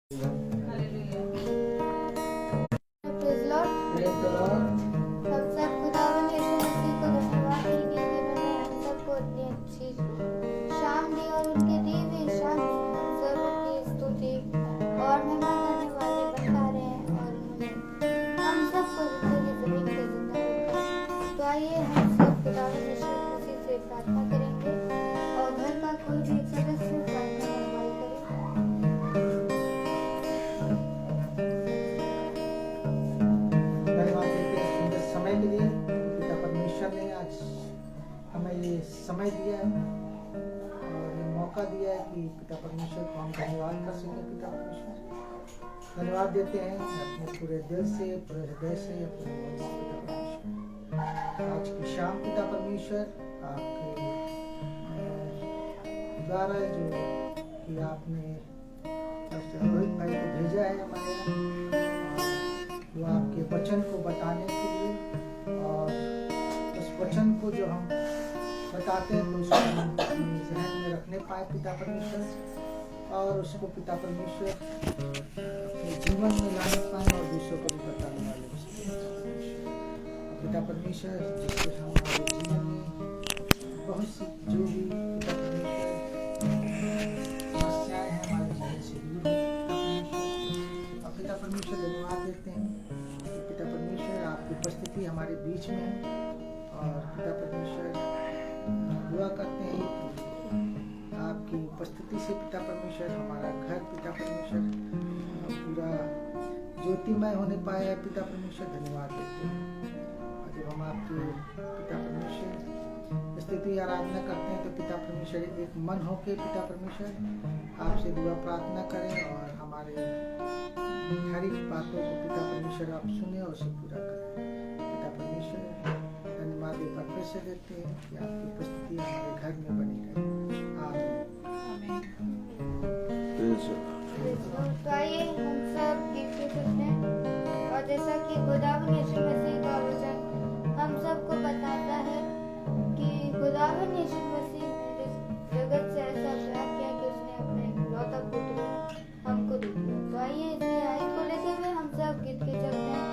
Praise Lord. हम सब खुदावन यीशु मसीह को धन्यवाद देंगे कि उन्होंने हम सबको इतनी अच्छी शाम दी और उनके दी हुई शाम में हम सब अपनी स्तुति और महिमा करने वाले बता रहे हैं और उन्होंने हम सबको जिंदगी जमीन पे जिंदा रखा। तो आइए हम सब खुदावन यीशु मसीह से प्रार्थना करेंगे और घर का कोई भी सदस्य प्रार्थना करवाई करें। धन्यवाद देते हैं सुंदर समय के लिए। पिता परमेश्वर ने आज हमें ये समय दिया है और ये मौका दिया है कि पिता परमेश्वर को हम धन्यवाद कर सकें। पिता परमेश्वर धन्यवाद देते हैं अपने पूरे दिल से, पूरे हृदय से, अपने मन से। पिता परमेश्वर आज की शाम पिता परमेश्वर आपके द्वारा जो कि आपने रोहित भाई को भेजा है हमारे यहाँ, वो आपके वचन को बताने के लिए, और उस वचन को जो हम बताते हैं तो उसको हम अपने जहन में रखने पाए पिता परमेश्वर, और उसको पिता परमेश्वर अपने जीवन में लाने पाए और दूसरों को भी बताने वाले पिता परमेश्वर, जिससे हमारे जीवन में बहुत सी जो भी पिता परमेश्वर समस्याएं हैं हमारे जीवन से दूर हो। पिता परमेश्वर धन्यवाद देते हैं कि पिता परमेश्वर आपकी उपस्थिति हमारे बीच में है, और पिता परमेश्वर दुआ करते हैं कि आपकी उपस्थिति से पिता परमेश्वर हमारा घर पिता परमेश्वर पूरा ज्योतिमय होने पाए। पिता परमेश्वर धन्यवाद देते हैं, और जब हम आपके पिता परमेश्वर स्थिति आराधना करते हैं तो पिता परमेश्वर एक मन होके पिता परमेश्वर आपसे दुआ प्रार्थना करें और हमारे हर एक बातों को पिता परमेश्वर आप सुने और उसे पूरा करें। पिता परमेश्वर धन्यवाद एक बार फिर से देते हैं कि आपकी उपस्थिति हमारे घर में बनी रहे। आमीन। तो आइए हम सब गीत को सुनते हैं। और जैसा कि खुदावन यीशु मसीह का वचन हम सबको बताता है कि खुदावन यीशु मसीह ने इस जगत से ऐसा प्यार किया कि उसने अपने इकलौता पुत्र हमको दे दिया। तो आइए इसकी आयत को लेते हुए हम सब गीत के चलते हैं।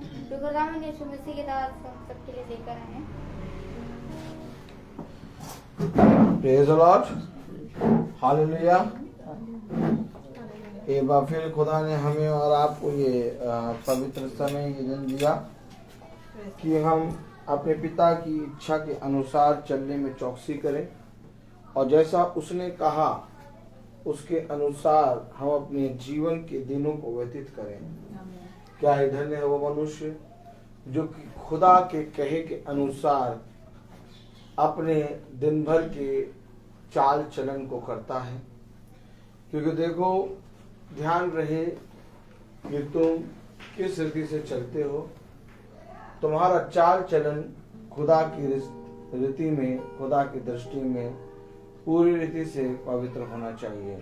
जो खुदावंद यीशु मसीह के दास हम सबके लिए लेकर आए हैं। Praise the Lord, hallelujah. एक बार फिर खुदा ने हमें और आपको ये पवित्र समय ये दिन दिया कि हम अपने पिता की इच्छा के अनुसार चलने में चौकसी करें और जैसा उसने कहा उसके अनुसार हम अपने जीवन के दिनों को व्यतीत करें। क्या है धन्य है वो मनुष्य जो कि खुदा के कहे के अनुसार अपने दिन भर के चाल चलन को करता है। क्योंकि देखो, ध्यान रहे कि तुम किस रीति से चलते हो। तुम्हारा चाल चलन खुदा की रीति में, खुदा की दृष्टि में पूरी रीति से पवित्र होना चाहिए।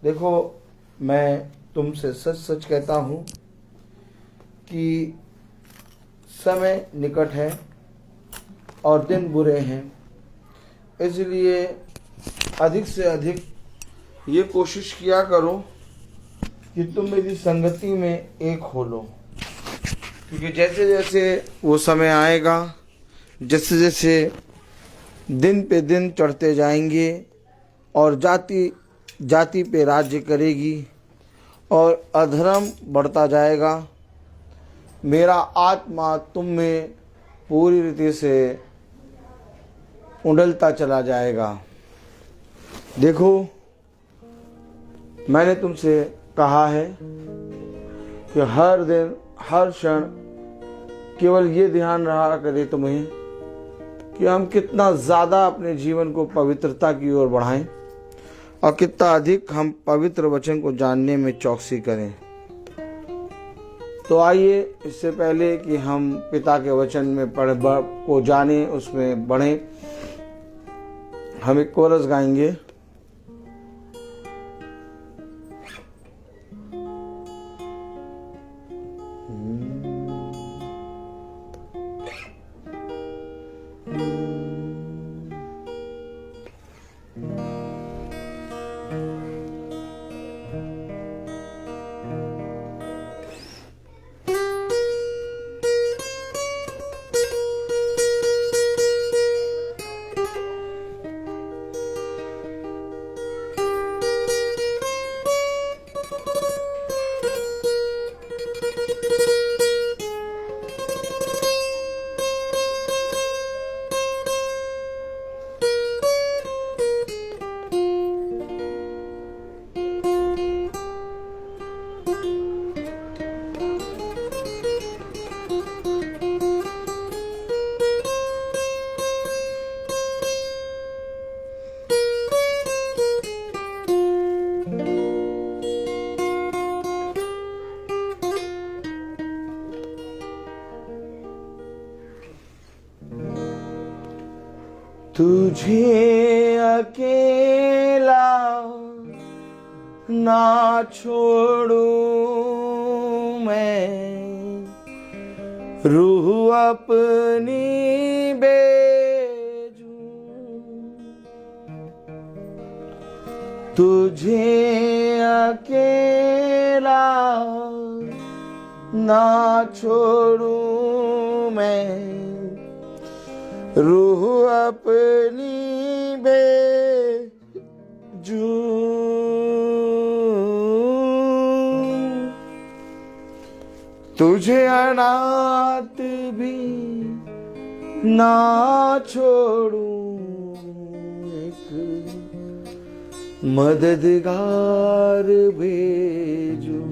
देखो, मैं तुमसे सच सच कहता हूँ कि समय निकट है और दिन बुरे हैं, इसलिए अधिक से अधिक ये कोशिश किया करो कि तुम मेरी संगति में एक हो लो। क्योंकि जैसे जैसे वो समय आएगा, जैसे जैसे दिन पे दिन चढ़ते जाएंगे और जाति जाति पे राज्य करेगी और अधर्म बढ़ता जाएगा, मेरा आत्मा तुम में पूरी रीति से उंडलता चला जाएगा। देखो, मैंने तुमसे कहा है कि हर दिन हर क्षण केवल ये ध्यान रहा करे तुम्हें कि हम कितना ज़्यादा अपने जीवन को पवित्रता की ओर बढ़ाएं और कितना अधिक हम पवित्र वचन को जानने में चौकसी करें। तो आइए, इससे पहले कि हम पिता के वचन में को जाने, उसमें बढ़ें, हम एक कोरस गाएंगे। तुझे अकेला ना छोड़ू मैं, रूह अपनी भेजूं। तुझे अकेला ना छोड़ू मैं, रूह अपनी भेजूं। तुझे अनाथ भी ना छोड़ूं, एक मददगार भेजूं।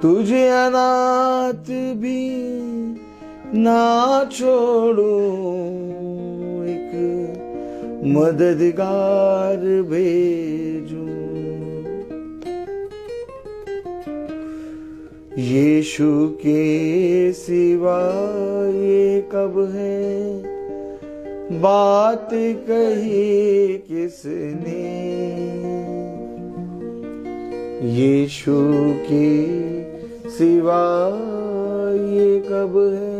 तुझे अनाथ भी ना छोड़ूं, एक मददगार भेजूं। यीशु के सिवा ये कब है बात कही किसने, यीशु के सिवा ये कब है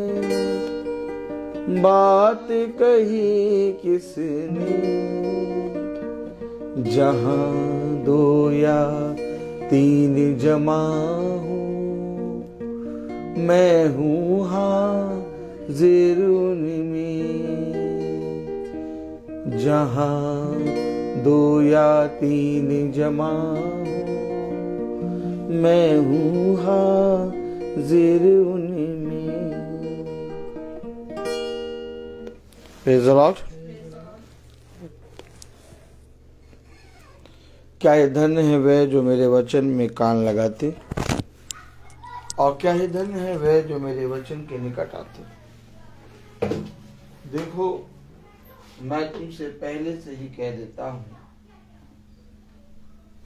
बात कही किसने। जहां दो या तीन जमा हूँ, मैं हूँ हाज़िर उनमें, जहाँ दो या तीन जमा हूँ, मैं हूँ हाज़िर उनमें। Praise the Lord. क्या ये धन्य है वह जो मेरे वचन में कान लगाते, और क्या ही धन्य है वह जो मेरे वचन के निकट आते। देखो, मैं तुमसे पहले से ही कह देता हूं,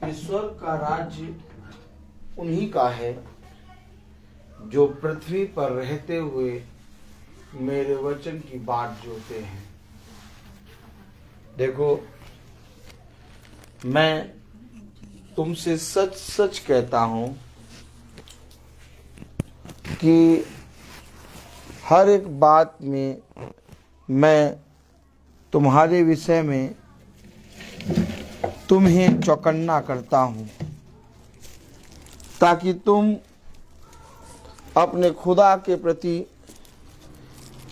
ईश्वर का राज्य उन्हीं का है जो पृथ्वी पर रहते हुए मेरे वचन की बाट जोते हैं। देखो, मैं तुमसे सच सच कहता हूं कि हर एक बात में मैं तुम्हारे विषय में तुम्हें चौकन्ना करता हूं, ताकि तुम अपने खुदा के प्रति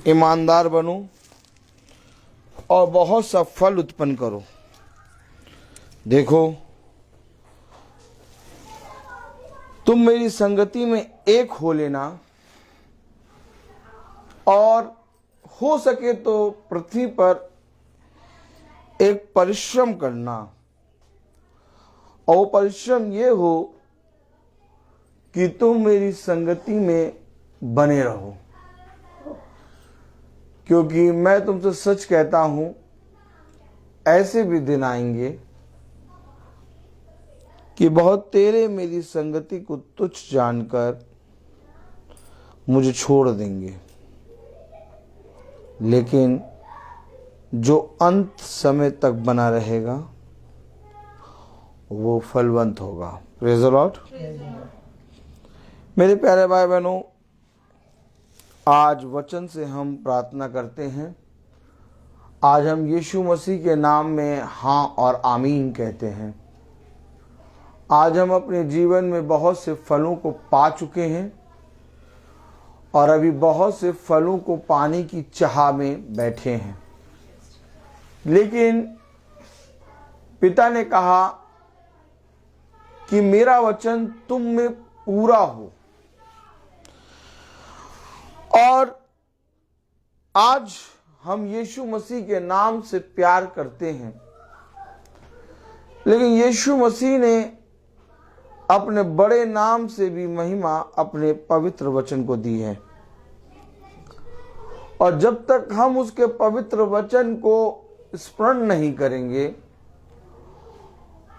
ईमानदार बनो और बहुत सा फल उत्पन्न करो। देखो, तुम मेरी संगति में एक हो लेना, और हो सके तो पृथ्वी पर एक परिश्रम करना, और वो परिश्रम ये हो कि तुम मेरी संगति में बने रहो। क्योंकि मैं तुमसे सच कहता हूं, ऐसे भी दिन आएंगे कि बहुत तेरे मेरी संगति को तुच्छ जानकर मुझे छोड़ देंगे, लेकिन जो अंत समय तक बना रहेगा वो फलवंत होगा। Praise the Lord. मेरे प्यारे भाई बहनों, आज वचन से हम प्रार्थना करते हैं। आज हम यीशु मसीह के नाम में हाँ और आमीन कहते हैं। आज हम अपने जीवन में बहुत से फलों को पा चुके हैं और अभी बहुत से फलों को पाने की चाह में बैठे हैं, लेकिन पिता ने कहा कि मेरा वचन तुम में पूरा हो। और आज हम यीशु मसीह के नाम से प्यार करते हैं, लेकिन यीशु मसीह ने अपने बड़े नाम से भी महिमा अपने पवित्र वचन को दी है। और जब तक हम उसके पवित्र वचन को स्मरण नहीं करेंगे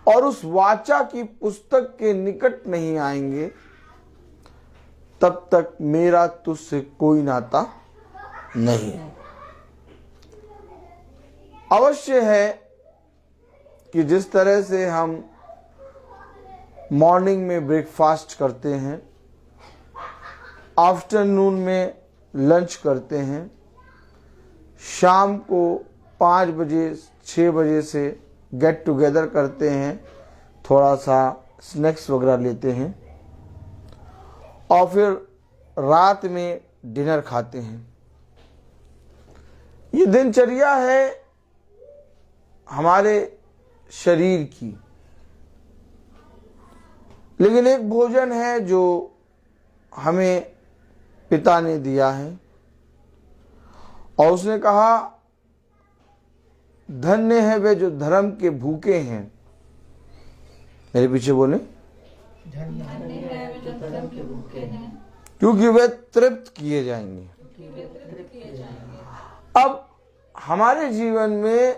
और उस वाचा की पुस्तक के निकट नहीं आएंगे, तब तक मेरा तुझसे कोई नाता नहीं है। अवश्य है कि जिस तरह से हम मॉर्निंग में ब्रेकफास्ट करते हैं, आफ्टरनून में लंच करते हैं, शाम को 5 बजे 6 बजे से गेट टुगेदर करते हैं, थोड़ा सा स्नैक्स वगैरह लेते हैं, और फिर रात में डिनर खाते हैं। ये दिनचर्या है हमारे शरीर की। लेकिन एक भोजन है जो हमें पिता ने दिया है, और उसने कहा धन्य है वे जो धर्म के भूखे हैं। मेरे पीछे बोले, क्योंकि वे तृप्त किए जाएंगे। अब हमारे जीवन में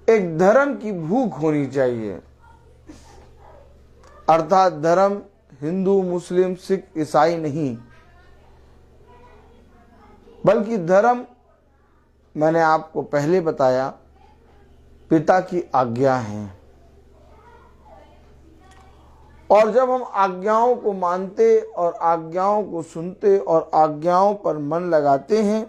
एक धर्म की भूख होनी चाहिए, अर्थात धर्म हिंदू मुस्लिम सिख ईसाई नहीं, बल्कि धर्म, मैंने आपको पहले बताया, पिता की आज्ञा है। और जब हम आज्ञाओं को मानते और आज्ञाओं को सुनते और आज्ञाओं पर मन लगाते हैं,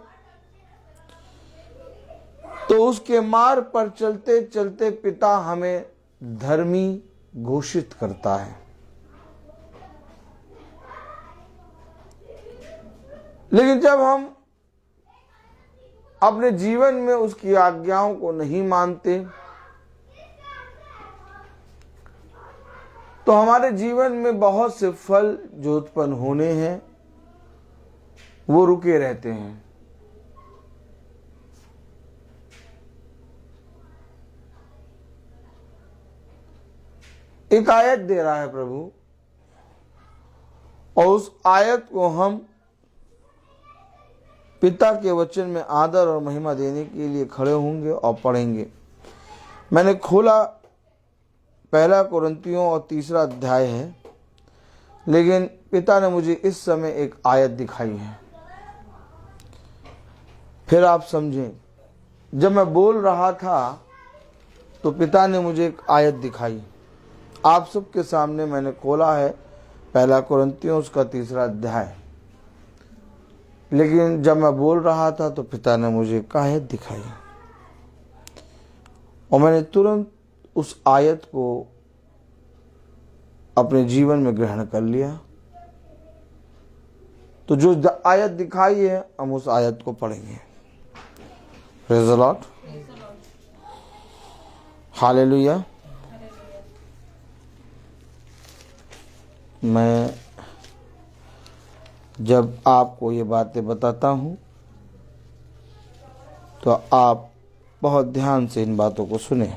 तो उसके मार्ग पर चलते चलते पिता हमें धर्मी घोषित करता है। लेकिन जब हम अपने जीवन में उसकी आज्ञाओं को नहीं मानते तो हमारे जीवन में बहुत से फल जो उत्पन्न होने हैं वो रुके रहते हैं। एक आयत दे रहा है प्रभु, और उस आयत को हम पिता के वचन में आदर और महिमा देने के लिए खड़े होंगे और पढ़ेंगे। मैंने खोला पहला कुरिन्थियों और 3 अध्याय है, लेकिन पिता ने मुझे इस समय एक आयत दिखाई है। फिर आप समझें, जब मैं बोल रहा था तो पिता ने मुझे एक आयत दिखाई। आप सबके सामने मैंने खोला है पहला कुरिन्थियों उसका 3 अध्याय, लेकिन जब मैं बोल रहा था तो पिता ने मुझे एक आयत दिखाई और मैंने तुरंत उस आयत को अपने जीवन में ग्रहण कर लिया। तो जो आयत दिखाई है हम उस आयत को पढ़ेंगे। Praise the Lord, hallelujah. मैं जब आपको ये बातें बताता हूँ तो आप बहुत ध्यान से इन बातों को सुने।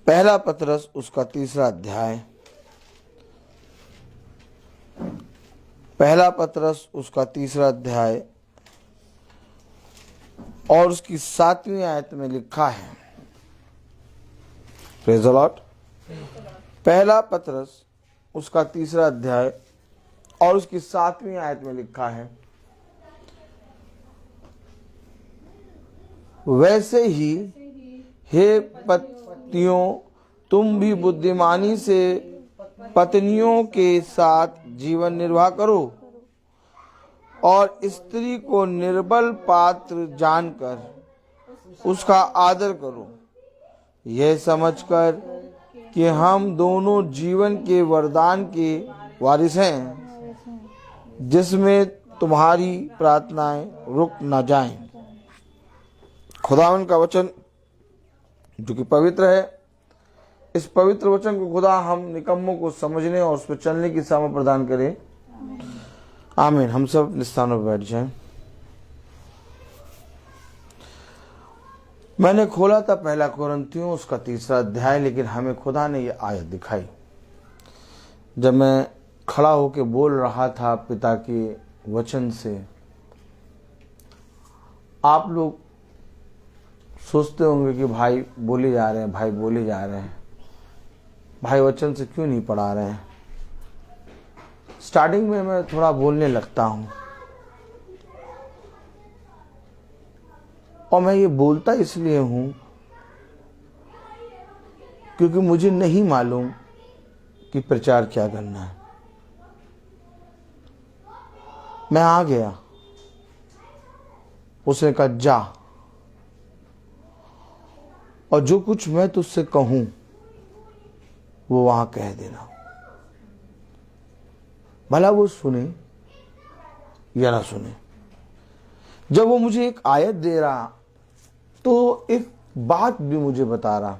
पहला पतरस उसका 3 अध्याय, पहला पतरस उसका 3 अध्याय और उसकी 7वीं आयत में लिखा है। Praise the Lord. पहला पतरस उसका 3 अध्याय और उसकी 7वीं आयत में लिखा है, वैसे ही हे पतियों तुम भी बुद्धिमानी से पत्नियों के साथ जीवन निर्वाह करो और स्त्री को निर्बल पात्र जानकर उसका आदर करो, यह समझकर कि हम दोनों जीवन के वरदान के वारिस हैं, जिसमें तुम्हारी प्रार्थनाएं रुक न जाएं। खुदावन का वचन जो कि पवित्र है, इस पवित्र वचन को खुदा हम निकम्मों को समझने और उस पर चलने की सामर्थ प्रदान करे। आमीन। हम सब अपने स्थानों पर बैठ जाएं। मैंने खोला था पहला कुरिन्थियों उसका 3 अध्याय, लेकिन हमें खुदा ने ये आयत दिखाई। जब मैं खड़ा होकर बोल रहा था पिता के वचन से, आप लोग सोचते होंगे कि भाई बोले जा रहे हैं, भाई बोले जा रहे हैं, भाई वचन से क्यों नहीं पढ़ा रहे हैं। स्टार्टिंग में मैं थोड़ा बोलने लगता हूं और मैं ये बोलता इसलिए हूं क्योंकि मुझे नहीं मालूम कि प्रचार क्या करना है। मैं आ गया, उसने कहा जा और जो कुछ मैं तुझसे कहूं वो वहां कह देना, भला वो सुने या ना सुने। जब वो मुझे एक आयत दे रहा तो एक बात भी मुझे बता रहा।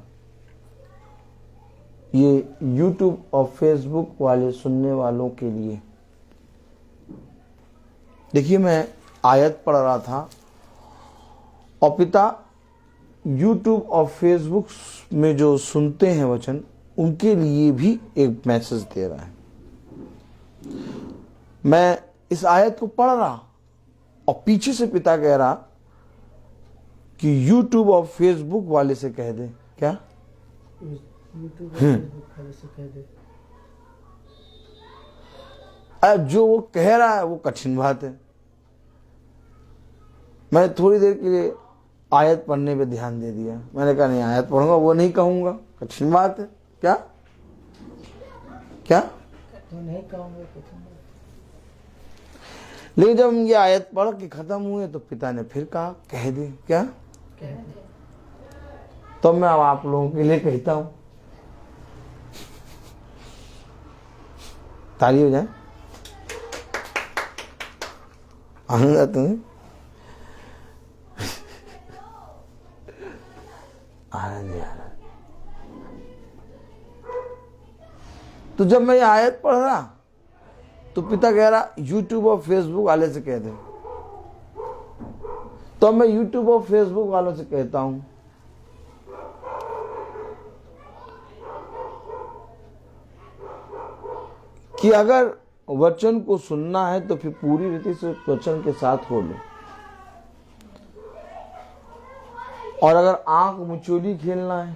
ये YouTube और Facebook वाले सुनने वालों के लिए, देखिए मैं आयत पढ़ रहा था और पिता YouTube और Facebook में जो सुनते हैं वचन, उनके लिए भी एक मैसेज दे रहा है। मैं इस आयत को पढ़ रहा और पीछे से पिता कह रहा कि YouTube और Facebook वाले से कह दे। क्या? YouTube और Facebook वाले से कह दे। अब जो वो कह रहा है वो कठिन बात है। मैं थोड़ी देर के लिए आयत पढ़ने पे ध्यान दे दिया। मैंने कहा नहीं, आयत पढ़ूंगा वो नहीं कहूंगा, कठिन बात है। क्या क्या तो नहीं कहूंगा, कठिन बात। लेकिन जब हम ये आयत पढ़ के खत्म हुए तो पिता ने फिर कहा, कह दे क्या? तो मैं अब आप लोगों के लिए कहता हूं, ताली हो जाए, आनंद आता है, आनंद। तो जब मैं ये आयत पढ़ रहा तो पिता कह रहा यूट्यूब और फेसबुक वाले से कह दे। तो मैं यूट्यूब और फेसबुक वालों से कहता हूं, कि अगर वचन को सुनना है तो फिर पूरी रीति से वचन के साथ हो लो, और अगर आंख मुचोली खेलना है,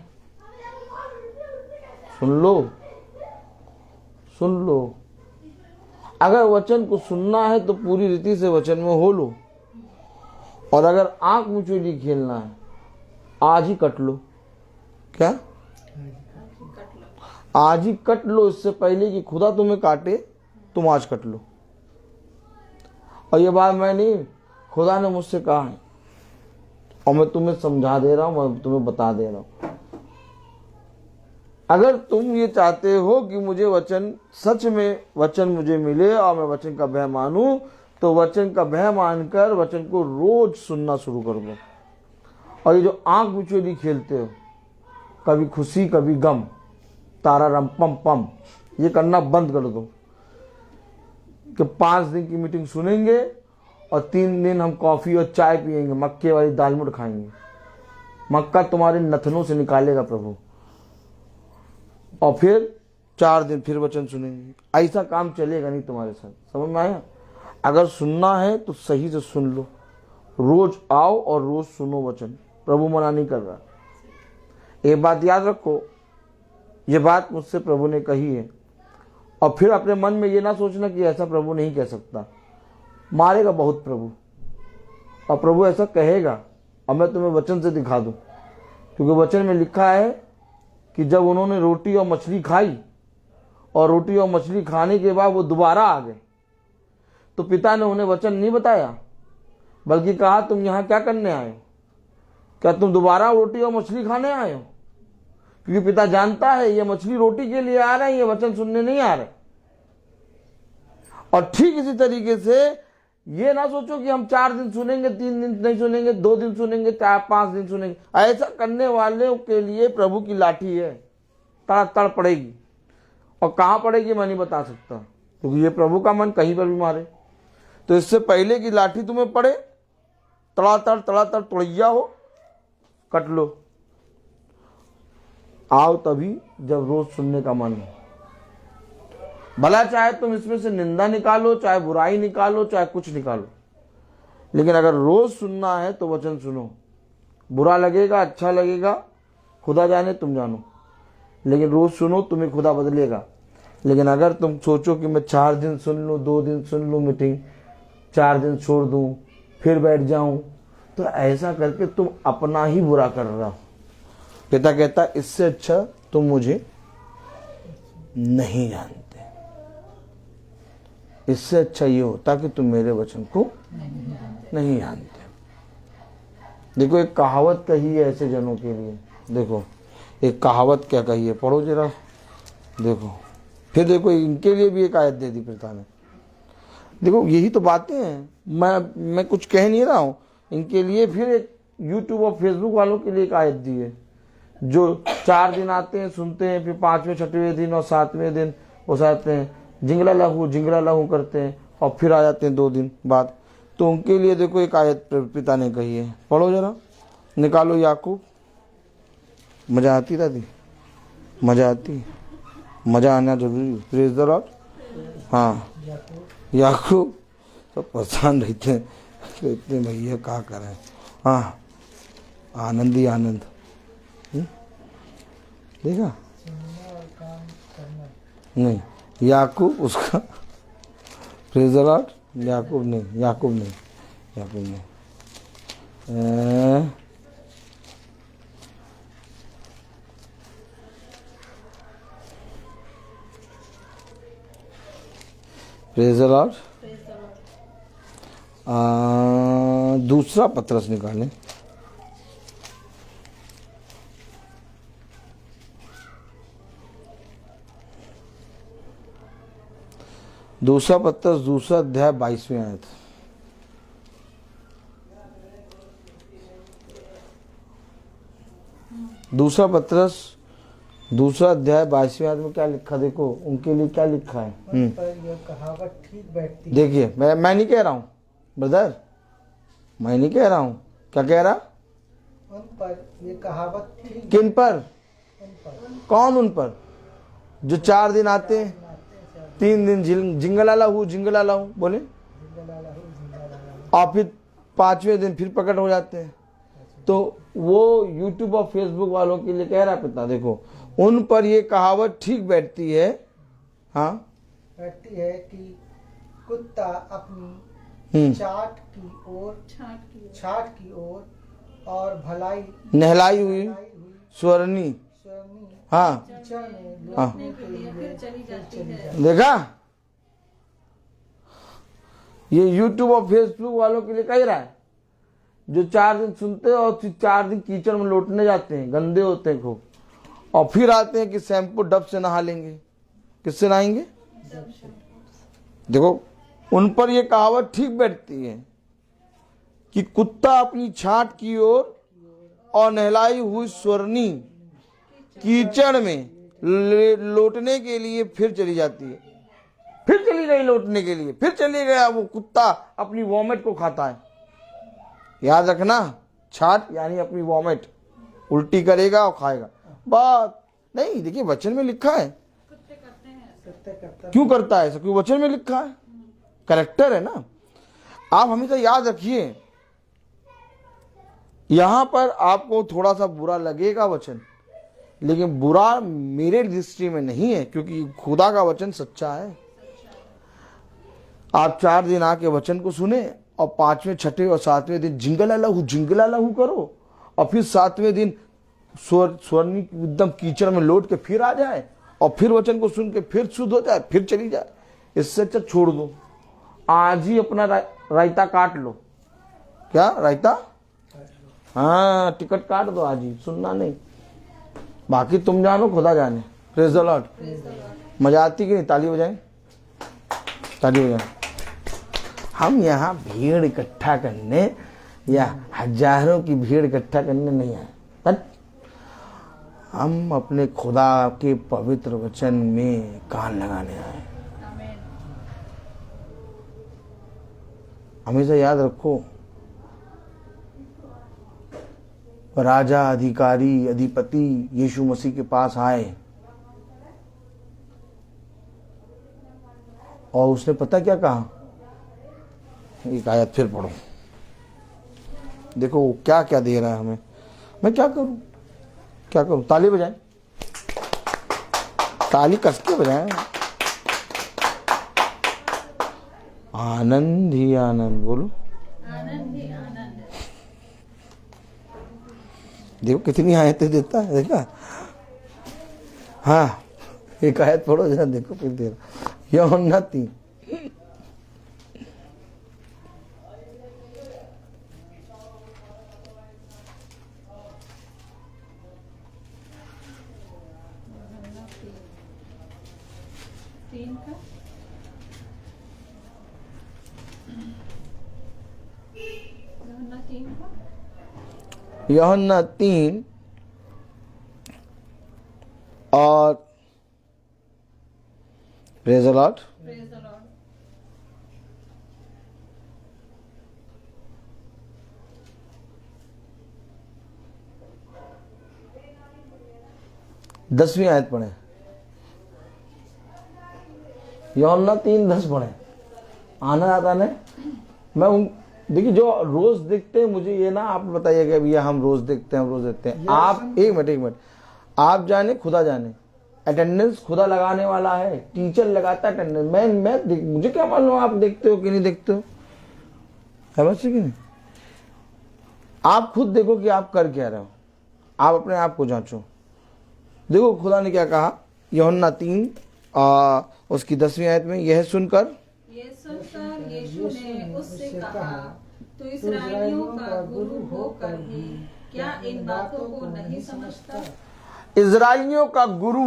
सुन लो। अगर वचन को सुनना है तो पूरी रीति से वचन में हो लो, और अगर आंख मुचोली खेलना है आज ही कट लो। क्या? आज ही कट लो, इससे पहले कि खुदा तुम्हें काटे, तुम आज कट लो। और ये बात मैं नहीं, खुदा ने मुझसे कहा है, और मैं तुम्हें समझा दे रहा हूं, मैं तुम्हें बता दे रहा हूं। अगर तुम ये चाहते हो कि मुझे वचन, सच में वचन मुझे मिले और मैं वचन का भय मानूं, तो वचन का भय मानकर वचन को रोज सुनना शुरू कर दो। और ये जो आंख मुचोली खेलते हो, कभी खुशी कभी गम, तारा रम पम पम, ये करना बंद कर दो। कि 5 दिन की मीटिंग सुनेंगे और 3 दिन हम कॉफी और चाय पिएंगे, मक्के वाली दालमुट खाएंगे। मक्का तुम्हारे नथनों से निकालेगा प्रभु, और फिर 4 दिन फिर वचन सुनेंगे। ऐसा काम चलेगा नहीं तुम्हारे साथ। समझ में आया? अगर सुनना है तो सही से सुन लो, रोज आओ और रोज सुनो वचन। प्रभु मना नहीं कर रहा। एक बात याद रखो, ये बात मुझसे प्रभु ने कही है, और फिर अपने मन में ये ना सोचना कि ऐसा प्रभु नहीं कह सकता। मारेगा बहुत प्रभु, और प्रभु ऐसा कहेगा, और मैं तुम्हें वचन से दिखा दूं। क्योंकि वचन में लिखा है कि जब उन्होंने रोटी और मछली खाई, और रोटी और मछली खाने के बाद वो दोबारा आ गए, तो पिता ने उन्हें वचन नहीं बताया, बल्कि कहा तुम यहाँ क्या करने आए हो? क्या तुम दोबारा रोटी और मछली खाने आए हो? क्योंकि पिता जानता है ये मछली रोटी के लिए आ रहे हैं, ये वचन सुनने नहीं आ रहे। और ठीक इसी तरीके से ये ना सोचो कि हम 4 दिन सुनेंगे, 3 दिन नहीं सुनेंगे, 2 दिन सुनेंगे, 4-5 दिन सुनेंगे। ऐसा करने वालों के लिए प्रभु की लाठी है, तड़ पड़ेगी। और कहां पड़ेगी मैं नहीं बता सकता, क्योंकि ये प्रभु का मन कहीं पर भी मारे। तो इससे पहले की लाठी तुम्हें पड़े, तड़ातड़ तोड़िया हो, कट लो। आओ तभी जब रोज सुनने का मन हो। भला चाहे तुम इसमें से निंदा निकालो, चाहे बुराई निकालो, चाहे कुछ निकालो, लेकिन अगर रोज सुनना है तो वचन सुनो। बुरा लगेगा, अच्छा लगेगा, खुदा जाने, तुम जानो, लेकिन रोज सुनो, तुम्हें खुदा बदलेगा। लेकिन अगर तुम सोचो कि मैं 4 दिन सुन लूं, 2 दिन सुन लूं मीटिंग, 4 दिन छोड़ दूं, फिर बैठ जाऊं, तो ऐसा करके तुम अपना ही बुरा कर रहा हो। पिता कहता इससे अच्छा तुम मुझे नहीं जानते। इससे अच्छा ये होता कि तुम मेरे वचन को नहीं जानते। देखो एक कहावत कही है ऐसे जनों के लिए। देखो एक कहावत क्या कही है, पढ़ो जरा। देखो फिर देखो इनके लिए भी एक आयत दे दी पिता ने। देखो यही तो बातें हैं, मैं कुछ कह नहीं रहा हूं। इनके लिए फिर एक यूट्यूब और फेसबुक वालों के लिए एक आयत दी है, जो 4 दिन आते हैं, सुनते हैं, फिर 5वें 6वें दिन और 7वें दिन वो आते हैं, जिंगला लहू करते हैं, और फिर आ जाते हैं 2 दिन बाद। तो उनके लिए देखो एक आयत पिता ने कही है, पढ़ो जरा, निकालो याकूब। मजा आती दादी? मजा आती? मजा आना जरूरी। Praise the Lord. हाँ याकूब सब परेशान रहते हैं, कहते हैं भैया क्या करें। हाँ आनंद ही आनंद। देखा नहीं, याकूब उसका, प्रेज द लॉर्ड, याकूब नहीं। Praise the Lord. दूसरा पत्रस निकालें। दूसरा पत्रस दूसरा अध्याय 22वें आयत। दूसरा पत्रस दूसरा अध्याय 22वें आयत में क्या लिखा, देखो उनके लिए क्या लिखा है। पर यह कहावत ठीक बैठती है। देखिए मैं नहीं कह रहा हूँ ब्रदर, मैं नहीं कह रहा हूँ। क्या कह रहा? उन पर ये कहावत ठीक किन पर? उन पर कौन उन पर? जो 4 दिन आते हैं, 3 दिन जिंगलाला हूँ बोले, और फिर 5वें दिन फिर प्रकट हो जाते हैं। तो वो यूट्यूब और फेसबुक वालों के लिए कह रहा पिता, देखो उन पर ये कहावत ठीक बैठती है। हाँ, बैठती है कि कुत्ता अपनी छाट की ओर और भलाई नहलाई हुई स्वर्णी। हाँ कीचड़ में हाँ, लौटने के लिए फिर चली जाती है। देखा, ये यूट्यूब और फेसबुक वालों के लिए कह रहा है, जो 4 दिन सुनते हैं और फिर 4 दिन कीचड़ में लौटने जाते हैं, गंदे होते हैं खूब, और फिर आते हैं कि शैम्पू डब से नहा लेंगे। किससे नहाएंगे? देखो उन पर यह कहावत ठीक बैठती है कि कुत्ता अपनी छाट की ओर और नहलाई हुई स्वर्णी कीचड़ में लौटने के लिए फिर चली जाती है। फिर चली गई लौटने के लिए, फिर चली गया। वो कुत्ता अपनी वॉमिट को खाता है, याद रखना। छाट यानी अपनी वॉमिट, उल्टी करेगा और खाएगा। बात नहीं, देखिए वचन में लिखा है। क्यों करता है ऐसा? क्यों? वचन में लिखा है, करेक्टर है ना। आप हमेशा याद रखिए, यहां पर आपको थोड़ा सा बुरा लगेगा वचन, लेकिन बुरा मेरे दृष्टि में नहीं है, क्योंकि खुदा का वचन सच्चा है। आप 4 दिन आके वचन को सुने और 5वें 6ठे और 7वें दिन जिंगला लहू करो, और फिर 7वें दिन स्वर्णी एकदम कीचड़ में लौट के फिर आ जाए, और फिर वचन को सुन के फिर शुद्ध हो जाए, फिर चली जाए। इससे अच्छा छोड़ दो, आज ही अपना रायता काट लो। क्या रायता? हाँ, टिकट काट दो आज ही, सुनना नहीं। बाकी तुम जानो, खुदा जाने। Praise the Lord. मजा आती कि नहीं? ताली बजाएं, ताली बजाएं। हम यहाँ भीड़ इकट्ठा करने या हजारों की भीड़ इकट्ठा करने नहीं आए, हम अपने खुदा के पवित्र वचन में कान लगाने आए। हमेशा याद रखो, राजा, अधिकारी, अधिपति यीशु मसीह के पास आए और उसने पता क्या कहा? एक आयत फिर पढ़ो, देखो क्या क्या दे रहा है हमें। मैं क्या करूं, क्या करूं? ताली बजाएं, ताली कस के बजाएं। आनंद ही आनंद, बोलो आनंद ही आनंद। देखो कितनी आयतें देता है, देखा। हाँ, एक आयत पढ़ो जरा, देखो फिर दे रहा। यूहन्ना 3, यूहन्ना 3 और praise the Lord. Praise the Lord. 10वीं आयत पढ़े, यूहन्ना 3:10 पढ़े। आनंद आता है। मैं उन देखिए जो रोज देखते हैं, मुझे ये ना आप बताइएगा भैया हम रोज देखते हैं, आप एक मिनट, आप जाने खुदा जाने, अटेंडेंस खुदा लगाने वाला है, टीचर लगाता है अटेंडेंस। मैं मुझे क्या मालूम आप देखते हो कि नहीं देखते हो, समझ कि नहीं? आप खुद देखो कि आप कर क्या रहे हो, आप अपने आप को जांचो। देखो खुदा ने क्या कहा, यूहन्ना 3 उसकी 10वीं आयत में, यह सुनकर ये सुनकर यीशु ने उससे कहा, तू इस्राएलियों का गुरु होकर भी क्या इन बातों को नहीं समझता? इजराइलियों का गुरु,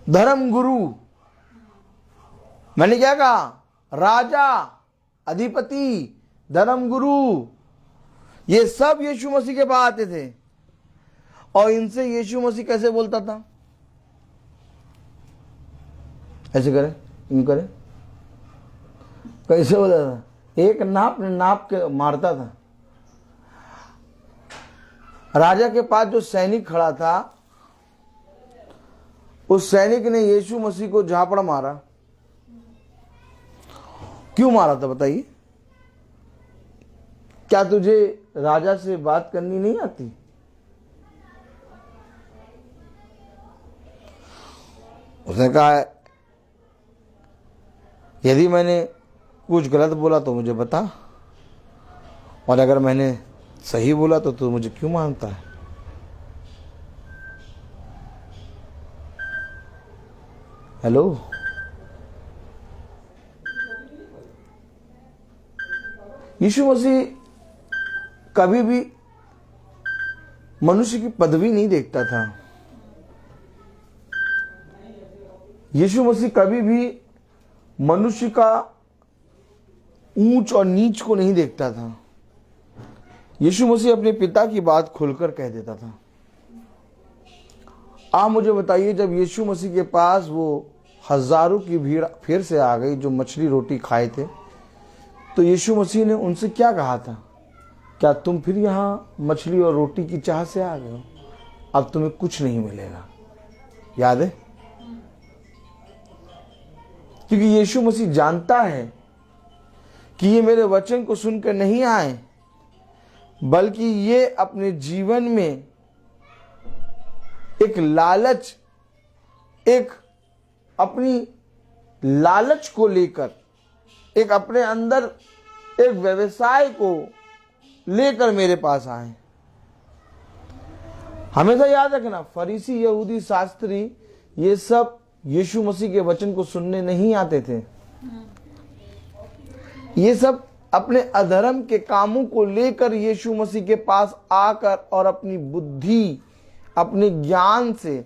धर्म गुरु, मैंने क्या कहा? राजा, अधिपति, धर्म गुरु, ये सब यीशु मसीह के पास आते थे। और इनसे यीशु मसीह कैसे बोलता था? ऐसे करे, यूं करे, कैसे बोलता था? एक नाप के मारता था। राजा के पास जो सैनिक खड़ा था, उस सैनिक ने यीशु मसीह को झापड़ मारा। क्यों मारा था बताइए? क्या तुझे राजा से बात करनी नहीं आती? उसने कहा, यदि मैंने कुछ गलत बोला तो मुझे बता, और अगर मैंने सही बोला तो तू मुझे क्यों मानता है? हेलो, यीशु मसीह कभी भी मनुष्य की पदवी नहीं देखता था। यीशु मसीह कभी भी मनुष्य का ऊंच और नीच को नहीं देखता था। यीशु मसीह अपने पिता की बात खुलकर कह देता था। आप मुझे बताइए, जब यीशु मसीह के पास वो हजारों की भीड़ फिर से आ गई जो मछली रोटी खाए थे, तो यीशु मसीह ने उनसे क्या कहा था? क्या तुम फिर यहाँ मछली और रोटी की चाह से आ गए हो? अब तुम्हें कुछ नहीं मिलेगा। याद है? क्योंकि यीशु मसीह जानता है कि ये मेरे वचन को सुनकर नहीं आए, बल्कि ये अपने जीवन में एक लालच, एक अपनी लालच को लेकर, एक अपने अंदर एक व्यवसाय को लेकर मेरे पास आए। हमेशा याद रखना, फरीसी, यहूदी, शास्त्री, ये सब यीशु मसीह के वचन को सुनने नहीं आते थे। ये सब अपने अधर्म के कामों को लेकर यीशु मसीह के पास आकर और अपनी बुद्धि, अपने ज्ञान से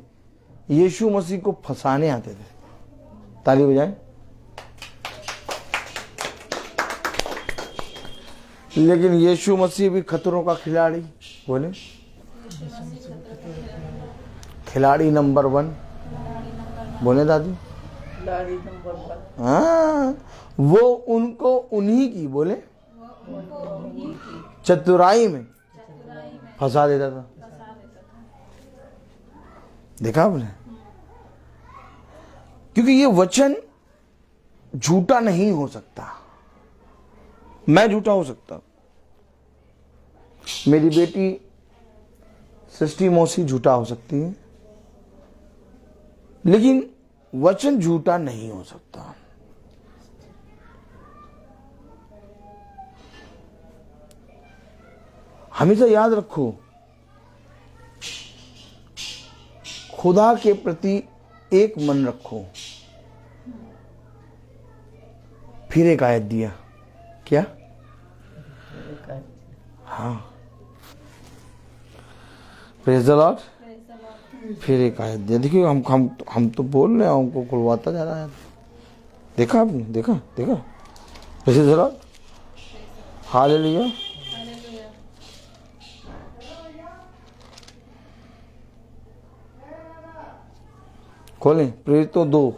यीशु मसीह को फंसाने आते थे। ताली बजाएं। लेकिन यीशु मसीह भी खतरों का खिलाड़ी, बोले खिलाड़ी नंबर 1, बोले दादी, खिलाड़ी नंबर 1। हाँ, वो उनको उन्हीं की, बोले चतुराई में फंसा देता था। देखा आपने? क्योंकि ये वचन झूठा नहीं हो सकता। मैं झूठा हो सकता, मेरी बेटी सृष्टि मौसी झूठा हो सकती है, लेकिन वचन झूठा नहीं हो सकता। हमेशा याद रखो, खुदा के प्रति एक मन रखो। फिर एक आयत दिया, क्या? हाँ, प्रेज़ द लॉर्ड। फिर एक आयत दिया। देखिए, हम तो बोल रहे हैं, हमको खुलवाता जा रहा है। देखा आपने? देखा? Praise the Lord, hallelujah. खोलें प्रेरितों 2।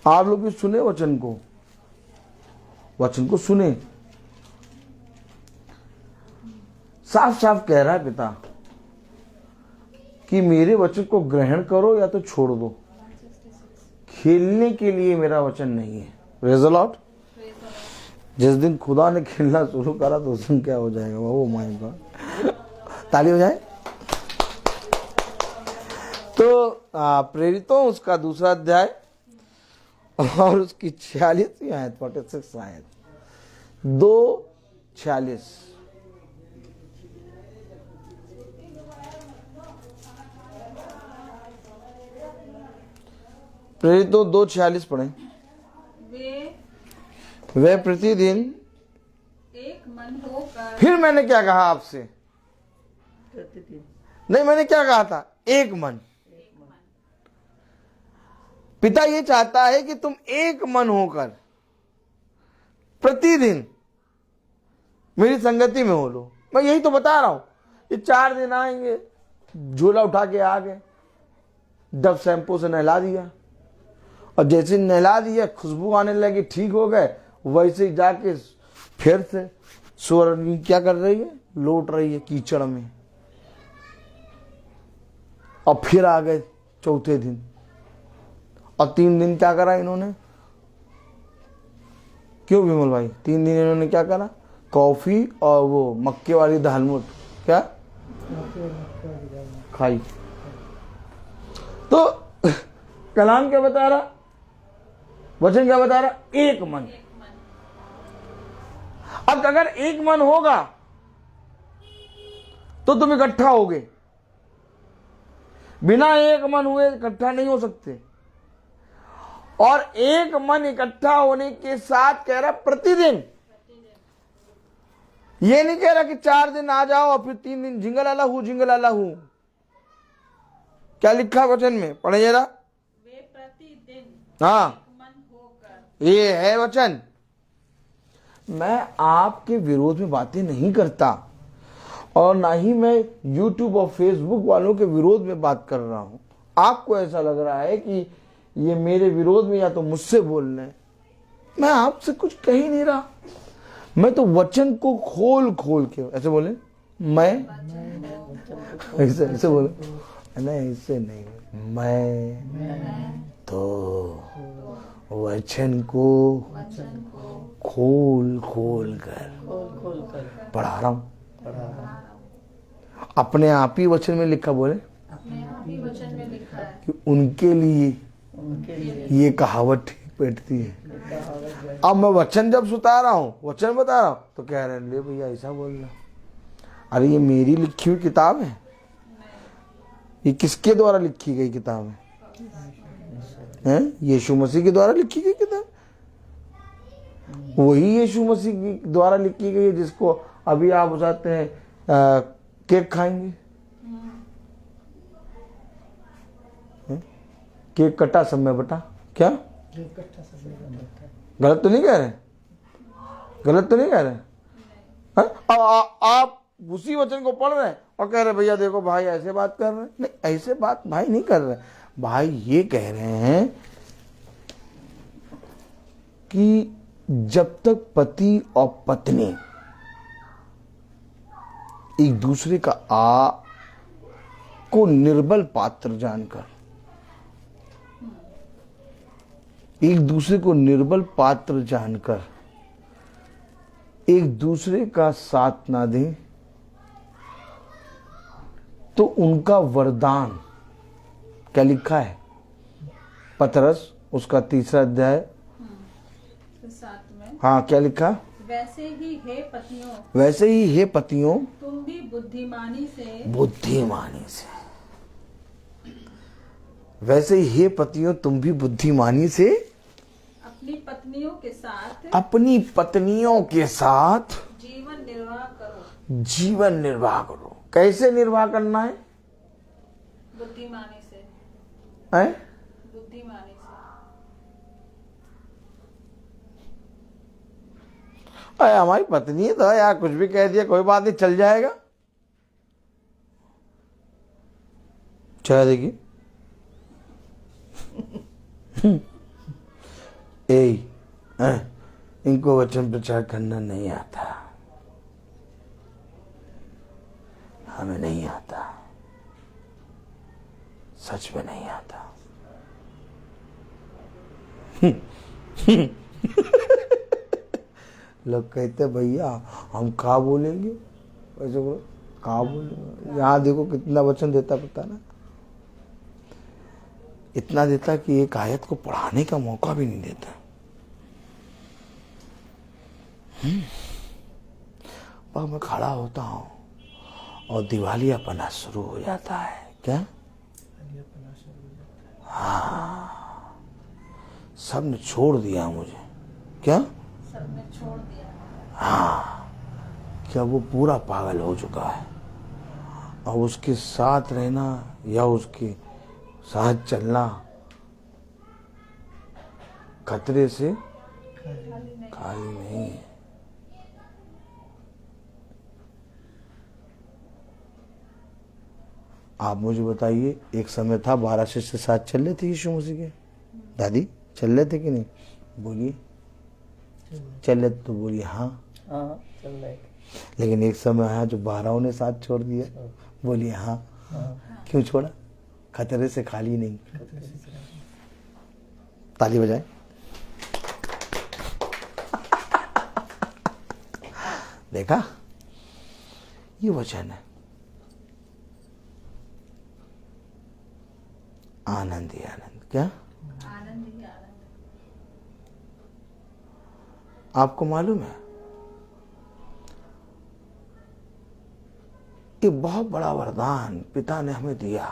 आप लोग भी सुने वचन को सुने। साफ साफ कह रहा है पिता कि मेरे वचन को ग्रहण करो या तो छोड़ दो। खेलने के लिए मेरा वचन नहीं है। Praise the Lord. जिस दिन खुदा ने खेलना शुरू करा तो उस दिन क्या हो जाएगा? वो माय गॉड, ताली हो जाए। तो प्रेरितों उसका 2 अध्याय और उसकी 46वीं आयत, 46 आयत, 2:46। प्रेरितों 2:46 पढ़े। वे प्रतिदिन एक मन होकर। फिर मैंने क्या कहा आपसे? नहीं, मैंने क्या कहा था? एक मन। पिता ये चाहता है कि तुम एक मन होकर प्रतिदिन मेरी संगति में हो लो। मैं यही तो बता रहा हूं। ये 4 दिन आएंगे, झोला उठा के आ गए, डब शैम्पू से नहला दिया, और जैसे नहला दिया खुशबू आने लगी, ठीक हो गए, वैसे ही जाके फिर से स्वर्ण क्या कर रही है? लौट रही है कीचड़ में। और फिर आ गए चौथे दिन, और 3 दिन क्या करा इन्होंने? क्यों विमल भाई? 3 दिन इन्होंने क्या करा? कॉफी और वो मक्के वाली दालमोट क्या खाई। तो कलाम क्या बता रहा? वचन क्या बता रहा? एक मन। अब अगर एक मन होगा तो तुम इकट्ठा होगे। बिना एक मन हुए इकट्ठा नहीं हो सकते। और एक मन इकट्ठा होने के साथ कह रहा प्रतिदिन। ये नहीं कह रहा कि 4 दिन आ जाओ और फिर 3 दिन जिंगल आला हूं। क्या लिखा वचन में? पढ़े जरा। वे प्रतिदिन हाँ, मन होकर। ये है वचन। मैं आपके विरोध में बातें नहीं करता, और ना ही मैं YouTube और Facebook वालों के विरोध में बात कर रहा हूं। आपको ऐसा लग रहा है कि ये मेरे विरोध में या तो मुझसे बोल रहे हैं। मैं आपसे कुछ कह ही नहीं रहा। मैं तो वचन को खोल खोल के ऐसे बोले, मैं ऐसे बोले, नहीं ऐसे नहीं, मैं तो वचन को खोल खोल कर पढ़ा रहा हूं। अपने आप ही वचन में लिखा, बोले अपने आप ही वचन में लिखा है कि उनके लिए ये कहावत ठीक बैठती है। अब मैं वचन जब सुता रहा हूँ, वचन बता रहा हूँ, तो कह रहे हैं ले भैया ऐसा बोल रहा। अरे ये मेरी लिखी हुई किताब है? ये किसके द्वारा लिखी गई किताब है? यीशु मसीह के द्वारा लिखी गई किताब। वही यीशु मसीह के द्वारा लिखी गई है जिसको अभी आप चाहते हैं केक खाएंगे। केक कटा सब में बटा। क्या गलत तो नहीं कह रहे? गलत तो नहीं कह रहे? आप उसी वचन को पढ़ रहे हैं और कह रहे भैया देखो भाई ऐसे बात कर रहे हैं। नहीं, ऐसे बात भाई नहीं कर रहे। भाई ये कह रहे हैं कि जब तक पति और पत्नी एक दूसरे का को निर्बल पात्र जानकर, एक दूसरे को निर्बल पात्र जानकर एक दूसरे का साथ ना दें, तो उनका वरदान क्या लिखा है? पतरस उसका 3 अध्याय 7 में। हाँ, क्या लिखा? वैसे ही हे पतियों तुम भी बुद्धिमानी से वैसे ही हे पतियों तुम भी बुद्धिमानी से अपनी पत्नियों के साथ जीवन निर्वाह करो। कैसे निर्वाह करना है? बुद्धिमानी से। अरे हमारी पत्नी तो यार कुछ भी कह दिया, कोई बात नहीं, चल जाएगा। चाहे देखिए इनको वचन प्रचार करना नहीं आता, हमें नहीं आता, सच में नहीं आता। लोग कहते भैया हम क्या बोलेंगे, वैसे बोलो क्या बोलेंगे। यहाँ देखो कितना वचन देता, पता ना, इतना देता कि एक आयत को पढ़ाने का मौका भी नहीं देता। वह मैं खड़ा होता हूँ और दिवालियापना शुरू हो जाता है। क्या? हाँ, सब ने छोड़ दिया मुझे। क्या? सबने छोड़ दिया। हाँ, क्या वो पूरा पागल हो चुका है। और उसके साथ रहना या उसके साथ चलना खतरे से खाली नहीं है। आप मुझे बताइए, एक समय था 12 शिष्य साथ चल रहे थे यीशु मसीह के। दादी चल रहे थे कि नहीं? बोलिए चल रहे तो बोलिए हाँ। चल रहे। लेकिन एक समय आया जो 12 ने साथ छोड़ दिया। बोलिए हाँ। क्यों छोड़ा? खतरे से खाली नहीं। ताली बजाएं। देखा, ये वचन है। आनंद ही आनंद। क्या? आनंद ही आनंद। आपको मालूम है, ये बहुत बड़ा वरदान पिता ने हमें दिया।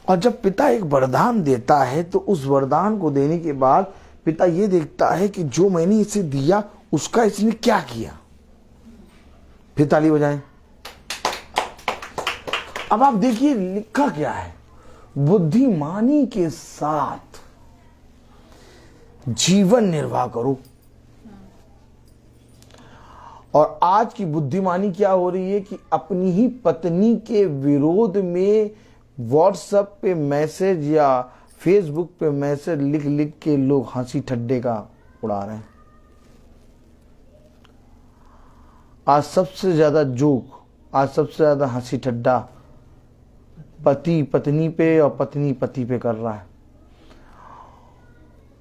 और जब पिता एक वरदान देता है तो उस वरदान को देने के बाद पिता ये देखता है कि जो मैंने इसे दिया उसका इसने क्या किया। फिर ताली बजाएं। अब आप देखिए लिखा क्या है, बुद्धिमानी के साथ जीवन निर्वाह करो। और आज की बुद्धिमानी क्या हो रही है कि अपनी ही पत्नी के विरोध में व्हाट्सएप पे मैसेज या फेसबुक पे मैसेज लिख लिख के लोग हंसी ठट्ठे का उड़ा रहे हैं। आज सबसे ज्यादा जोक, आज सबसे ज्यादा हंसी ठट्ठा पति पत्नी पे और पत्नी पति पे कर रहा है।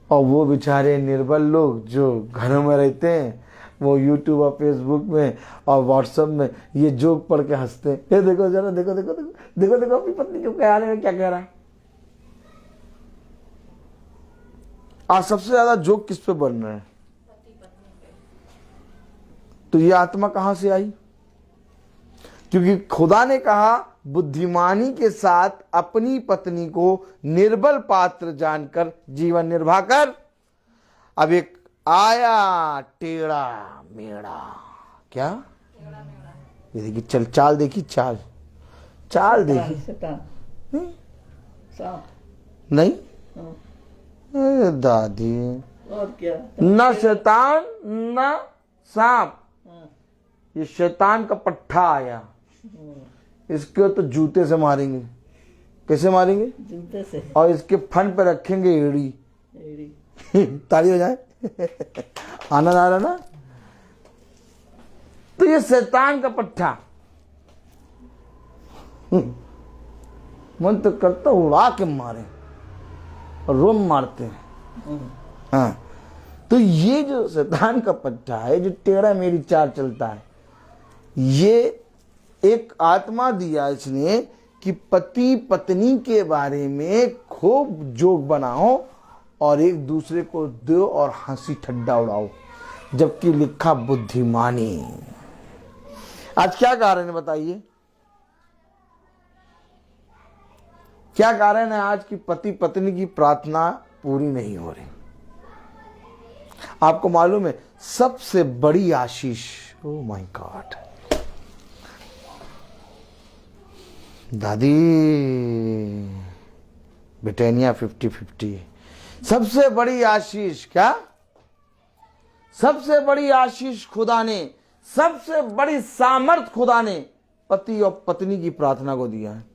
और वो बेचारे निर्बल लोग जो घरों में रहते हैं वो यूट्यूब और फेसबुक में और व्हाट्सएप में ये जोक पढ़ के हंसते हैं। ये देखो जरा, देखो देखो देखो देखो देखो अपनी पत्नी को क्या में क्या कह रहा है। आज सबसे ज्यादा जोक किस पे बन रहे हैं? तो ये आत्मा कहां से आई? क्योंकि खुदा ने कहा बुद्धिमानी के साथ अपनी पत्नी को निर्बल पात्र जानकर जीवन निर्वाह कर। अब एक आया टेढ़ा मेढ़ा। क्या? ये देखिए, चल चाल देखी, चाल चाल देखी। नहीं अरे दादी, और क्या? न शैतान न सांप, ये शैतान का पट्टा आया। इसके तो जूते से मारेंगे। कैसे मारेंगे? जूते से। और इसके फन पे रखेंगे एड़ी। ताली हो जाए। आनंद आ रहा ना? तो ये शैतान का पट्टा। मन तो करता उड़ा के मारे और रोम मारते हैं। हाँ, तो ये जो शैतान का पट्टा है, जो टेढ़ा मेरी चाल चलता है, ये एक आत्मा दिया इसने कि पति पत्नी के बारे में खूब जोक बनाओ और एक दूसरे को दो और हंसी ठट्ठा उड़ाओ, जबकि लिखा बुद्धिमानी। आज क्या कारण है बताइए? क्या कारण है आज की पति पत्नी की प्रार्थना पूरी नहीं हो रही? आपको मालूम है सबसे बड़ी आशीष, ओ माय गॉड दादी, ब्रिटानिया 50-50, सबसे बड़ी आशीष क्या? सबसे बड़ी आशीष खुदा ने, सबसे बड़ी सामर्थ खुदा ने पति और पत्नी की प्रार्थना को दिया है।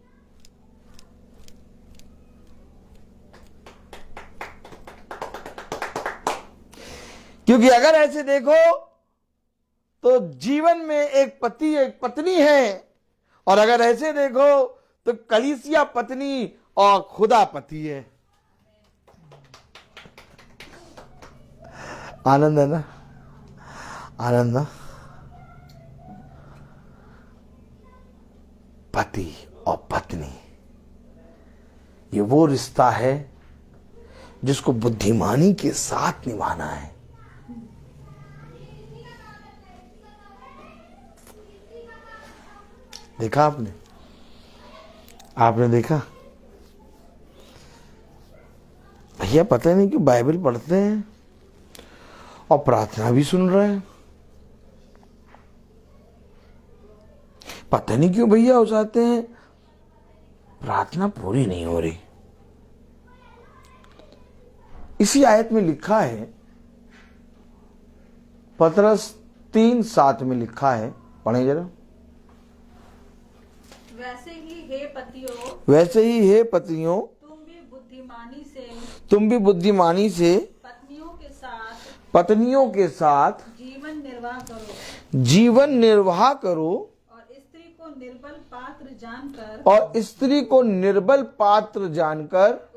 क्योंकि अगर ऐसे देखो तो जीवन में एक पति एक पत्नी है, और अगर ऐसे देखो तो कलीसिया पत्नी और खुदा पति है। आनंद है ना? आनंद ना? पति और पत्नी, ये वो रिश्ता है जिसको बुद्धिमानी के साथ निभाना है। देखा आपने? आपने देखा? भैया पता नहीं क्यों बाइबल पढ़ते हैं और प्रार्थना भी सुन रहे हैं। पता नहीं क्यों भैया हो जाते हैं, प्रार्थना पूरी नहीं हो रही। इसी आयत में लिखा है, पतरस 3:7 में लिखा है, पढ़े जरा। वैसे ही हे पतियों, वैसे ही हे पत्नियों, तुम भी बुद्धिमानी से पत्नियों के साथ जीवन निर्वाह करो और स्त्री को निर्बल पात्र जानकर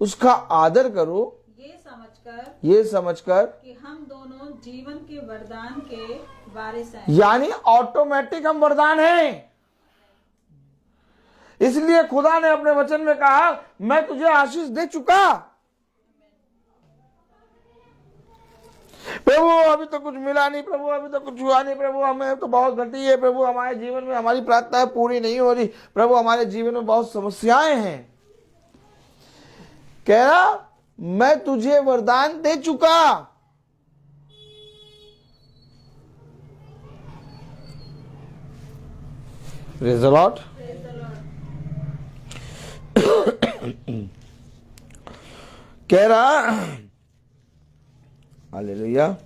उसका आदर करो, ये समझकर कि हम दोनों जीवन के वरदान के वारिस हैं। यानी ऑटोमेटिक हम वरदान हैं। इसलिए खुदा ने अपने वचन में कहा, मैं तुझे आशीष दे चुका। प्रभु अभी तो कुछ मिला नहीं, प्रभु अभी तो कुछ हुआ नहीं, प्रभु हमें तो बहुत घटी है, प्रभु हमारे जीवन में हमारी प्रार्थनाएं पूरी नहीं हो रही, प्रभु हमारे जीवन में बहुत समस्याएं हैं। कह रहा, मैं तुझे वरदान दे चुका। Praise the Lord. कह रहा, हालेलुया।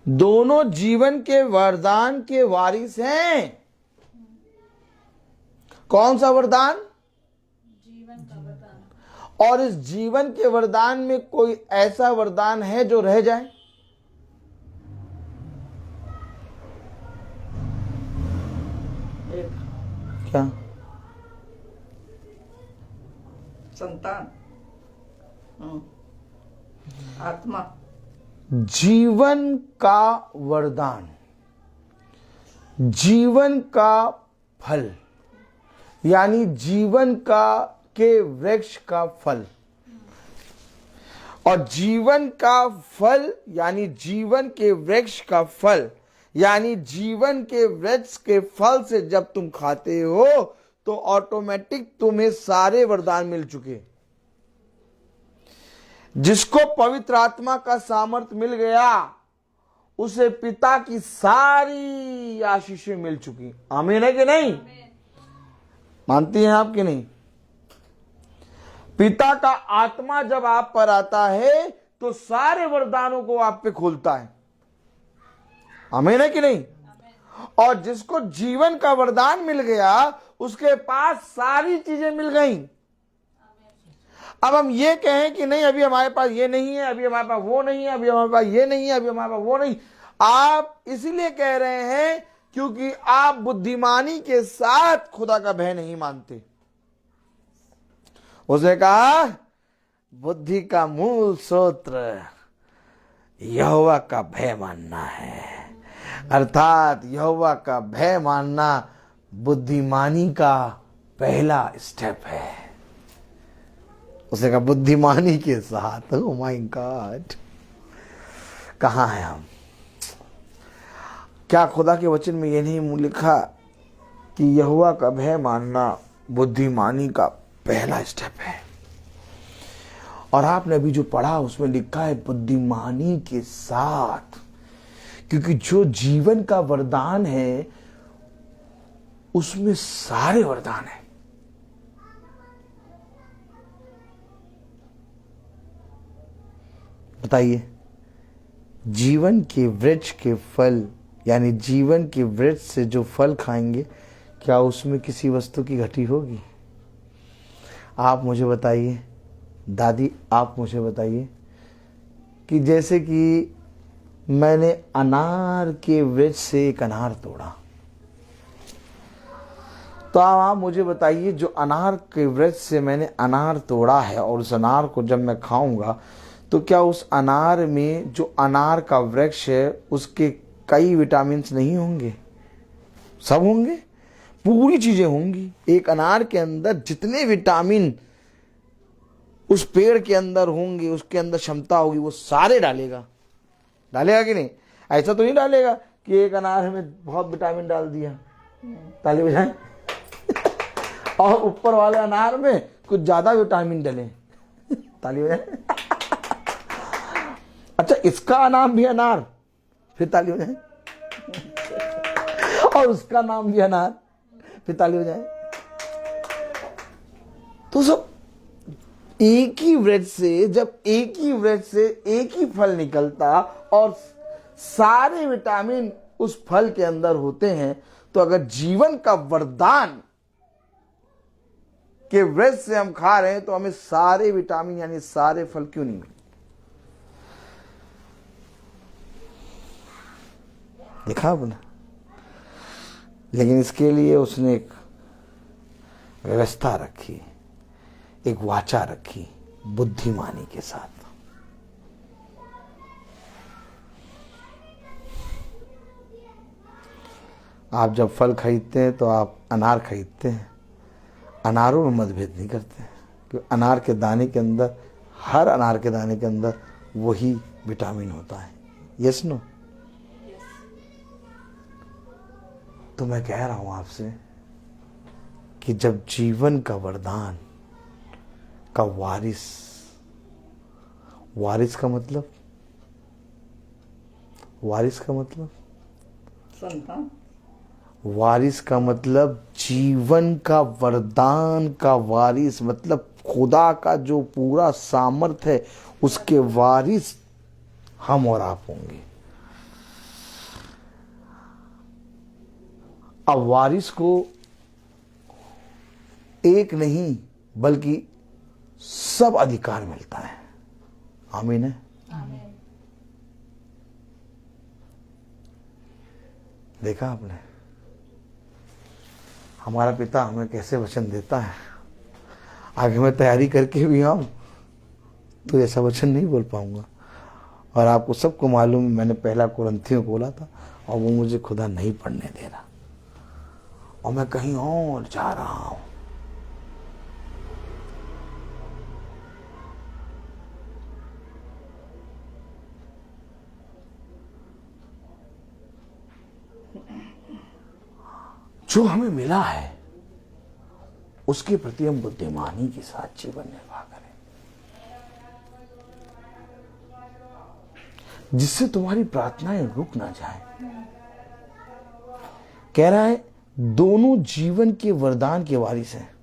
दोनों जीवन के वरदान के वारिस हैं। कौन सा वरदान? जीवन का वरदान। और इस जीवन के वरदान में कोई ऐसा वरदान है जो रह जाए? क्या? संतान, आत्मा। जीवन का वरदान, जीवन का फल, यानी जीवन का के वृक्ष का फल। और जीवन का फल यानी जीवन के वृक्ष का फल, यानी जीवन के वृक्ष के फल से जब तुम खाते हो तो ऑटोमेटिक तुम्हें सारे वरदान मिल चुके। जिसको पवित्र आत्मा का सामर्थ्य मिल गया उसे पिता की सारी आशीषें मिल चुकी। आमीन है कि नहीं? मानती हैं आप कि नहीं? पिता का आत्मा जब आप पर आता है तो सारे वरदानों को आप पे खोलता है। आमीन है कि नहीं? और जिसको जीवन का वरदान मिल गया उसके पास सारी चीजें मिल गई। अब हम ये कहें कि नहीं अभी हमारे पास ये नहीं है, अभी हमारे पास वो नहीं है, अभी हमारे पास ये नहीं है, अभी हमारे पास वो नहीं, आप इसीलिए कह रहे हैं क्योंकि आप बुद्धिमानी के साथ खुदा का भय नहीं मानते। उसने कहा बुद्धि का मूल सूत्र यहोवा का भय मानना है, अर्थात यहोवा का भय मानना बुद्धिमानी का पहला स्टेप है। उसने कहा बुद्धिमानी के साथ। ओ माय गॉड, कहाँ है हम? क्या खुदा के वचन में ये नहीं लिखा कि यहोवा का भय मानना बुद्धिमानी का पहला स्टेप है? और आपने अभी जो पढ़ा उसमें लिखा है बुद्धिमानी के साथ, क्योंकि जो जीवन का वरदान है उसमें सारे वरदान है। बताइए, जीवन के वृक्ष के फल यानी जीवन के वृक्ष से जो फल खाएंगे क्या उसमें किसी वस्तु की घटी होगी? आप मुझे बताइए, दादी आप मुझे बताइए कि जैसे कि मैंने अनार के वृक्ष से एक अनार तोड़ा, तो आप मुझे बताइए जो अनार के वृक्ष से मैंने अनार तोड़ा है और उस अनार को जब मैं खाऊंगा तो क्या उस अनार में जो अनार का वृक्ष है उसके कई विटामिन्स नहीं होंगे? सब होंगे, पूरी चीजें होंगी। एक अनार के अंदर जितने विटामिन उस पेड़ के अंदर होंगे, उसके अंदर क्षमता होगी, वो सारे डालेगा। डालेगा कि नहीं? ऐसा तो नहीं डालेगा कि एक अनार में बहुत विटामिन डाल दिया, ताली बजाएं, और ऊपर वाले अनार में कुछ ज्यादा विटामिन डले, ताली बजाएं। अच्छा, इसका नाम भी अनार, फिर ताली बजाएं, और उसका नाम भी अनार, फिर ताली बजाएं। तो सब एक ही वृक्ष से, जब एक ही वृक्ष से एक ही फल निकलता और सारे विटामिन उस फल के अंदर होते हैं, तो अगर जीवन का वरदान के वृक्ष से हम खा रहे हैं तो हमें सारे विटामिन यानी सारे फल क्यों नहीं मिले? देखा आपने? लेकिन इसके लिए उसने एक व्यवस्था रखी, एक वाचा रखी बुद्धिमानी के साथ। आप जब फल खरीदते हैं तो आप अनार खरीदते हैं, अनारों में मतभेद नहीं करते, क्योंकि अनार के दाने के अंदर, हर अनार के दाने के अंदर वही विटामिन होता है। Yes no? तो मैं कह रहा हूं आपसे कि जब जीवन का वरदान का वारिस, वारिस का मतलब, वारिस का मतलब, संतान, वारिस का मतलब जीवन का वरदान का वारिस, मतलब खुदा का जो पूरा सामर्थ है उसके वारिस हम और आप होंगे। अब वारिस को एक नहीं बल्कि सब अधिकार मिलता है। आमीन है? देखा आपने हमारा पिता हमें कैसे वचन देता है। आगे मैं तैयारी करके भी आऊं तो ऐसा वचन नहीं बोल पाऊंगा, और आपको सबको मालूम है मैंने पहला कुरिन्थियों को बोला था और वो मुझे खुदा नहीं पढ़ने दे रहा और मैं कहीं और जा रहा हूं। जो हमें मिला है उसके प्रति हम बुद्धिमानी के साथ जीवन निर्वाह करें, जिससे तुम्हारी प्रार्थनाएं रुक ना जाए। कह रहा है दोनों जीवन के वरदान के वारिस हैं,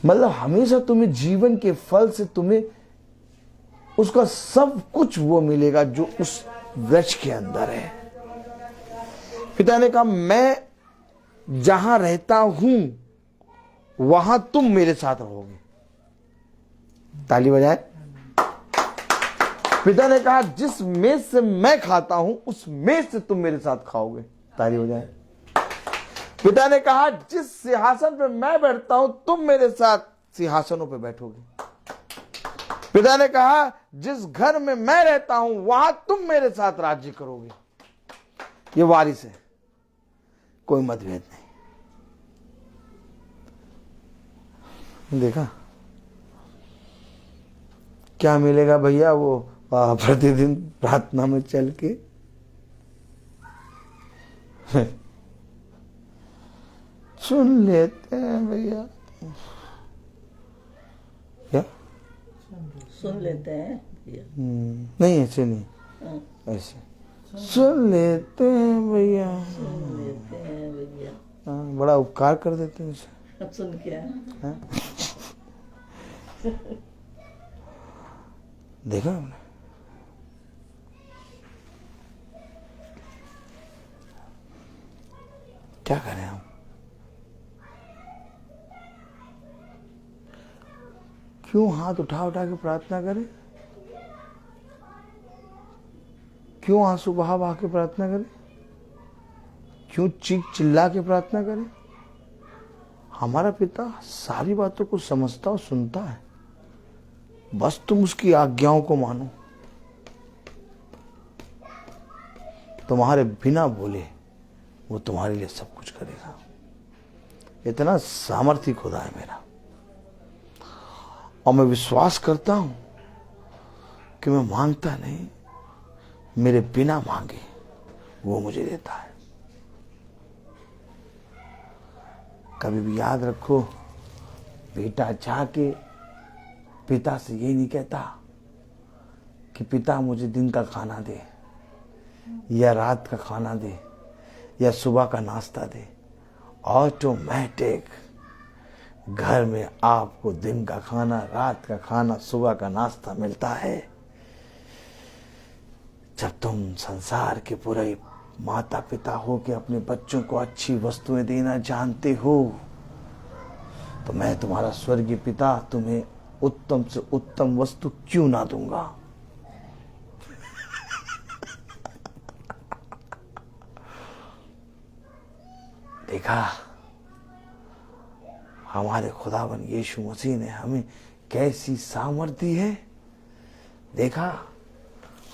मतलब हमेशा तुम्हें जीवन के फल से तुम्हें उसका सब कुछ वो मिलेगा जो उस वृक्ष के अंदर है। पिता ने कहा मैं जहां रहता हूं वहां तुम मेरे साथ रहोगे। ताली बजाएं। पिता ने कहा जिस मेज से मैं खाता हूं उस मेज से तुम मेरे साथ खाओगे। ताली बजाएं। पिता ने कहा जिस सिंहासन पर मैं बैठता हूं तुम मेरे साथ सिंहासनों पर बैठोगे। पिता ने कहा जिस घर में मैं रहता हूं वहां तुम मेरे साथ राज्य करोगे। ये वारिस है, कोई मतभेद नहीं। देखा क्या मिलेगा भैया वो प्रतिदिन प्रार्थना में चल के सुन लेते हैं भैया, क्या सुन लेते हैं नहीं ऐसे नहीं, ऐसे सुन लेते हैं भैया, सुन लेते हैं भैया, बड़ा उपकार कर देते हैं इसे। अब सुन क्या देखा हमने, क्या करें हम? क्यों हाथ उठा उठा के प्रार्थना करें? क्यों आंसू बहा बहा के प्रार्थना करें? क्यों चीख चिल्ला के प्रार्थना करें? हमारा पिता सारी बातों को समझता और सुनता है, बस तुम उसकी आज्ञाओं को मानो। तुम्हारे बिना बोले वो तुम्हारे लिए सब कुछ करेगा। इतना सामर्थी खुदा है मेरा। और मैं विश्वास करता हूं कि मैं मांगता नहीं, मेरे बिना मांगे वो मुझे देता है। कभी भी याद रखो, बेटा जाके पिता से ये नहीं कहता कि पिता मुझे दिन का खाना दे या रात का खाना दे या सुबह का नाश्ता दे। ऑटोमेटिक घर में आपको दिन का खाना, रात का खाना, सुबह का नाश्ता मिलता है। जब तुम संसार के पूरे माता पिता हो के अपने बच्चों को अच्छी वस्तुएं देना जानते हो, तो मैं तुम्हारा स्वर्गीय पिता तुम्हें उत्तम से उत्तम वस्तु क्यों ना दूंगा। देखा हमारे खुदावन यीशु मसीह ने हमें कैसी सामर्थ्य दी है। देखा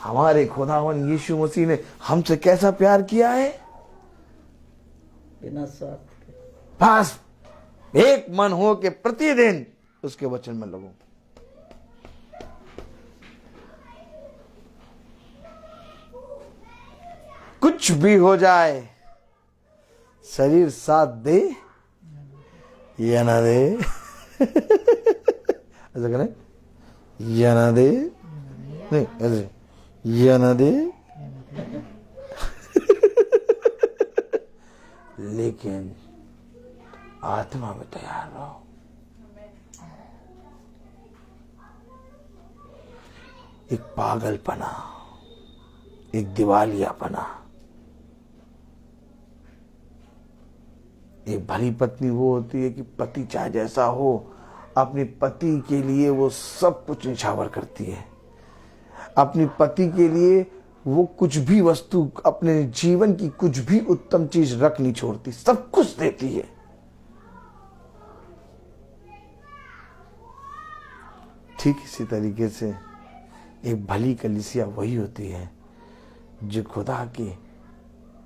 हमारे खुदावन यीशु मसीह ने हमसे कैसा प्यार किया है। बिना स्वार्थ के। बस एक मन हो के प्रतिदिन उसके वचन में लगो। कुछ भी हो जाए, शरीर साथ दे या ना दे, ऐसा करें, या ना दे, नहीं ऐसे, या ना दे, लेकिन आत्मा में तैयार रहो। एक पागलपना, एक दिवालियापना। एक भली पत्नी वो होती है कि पति चाहे जैसा हो, अपने पति के लिए वो सब कुछ निछावर करती है। अपने पति के लिए वो कुछ भी वस्तु, अपने जीवन की कुछ भी उत्तम चीज रख नहीं छोड़ती, सब कुछ देती है। ठीक इसी तरीके से एक भली कलीसिया वही होती है जो खुदा के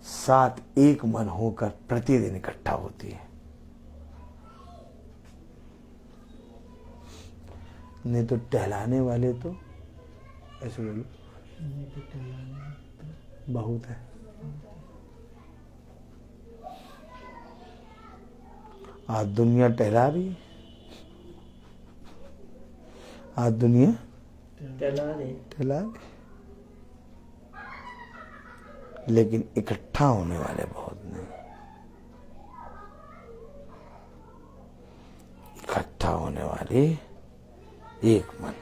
साथ एक मन होकर प्रतिदिन इकट्ठा होती है। नहीं तो टहलाने वाले तो ऐसे बोलो बहुत है। आज दुनिया टहला रही है, आज दुनिया टहला रही, लेकिन इकट्ठा होने वाले बहुत नहीं। इकट्ठा होने वाले एक मन,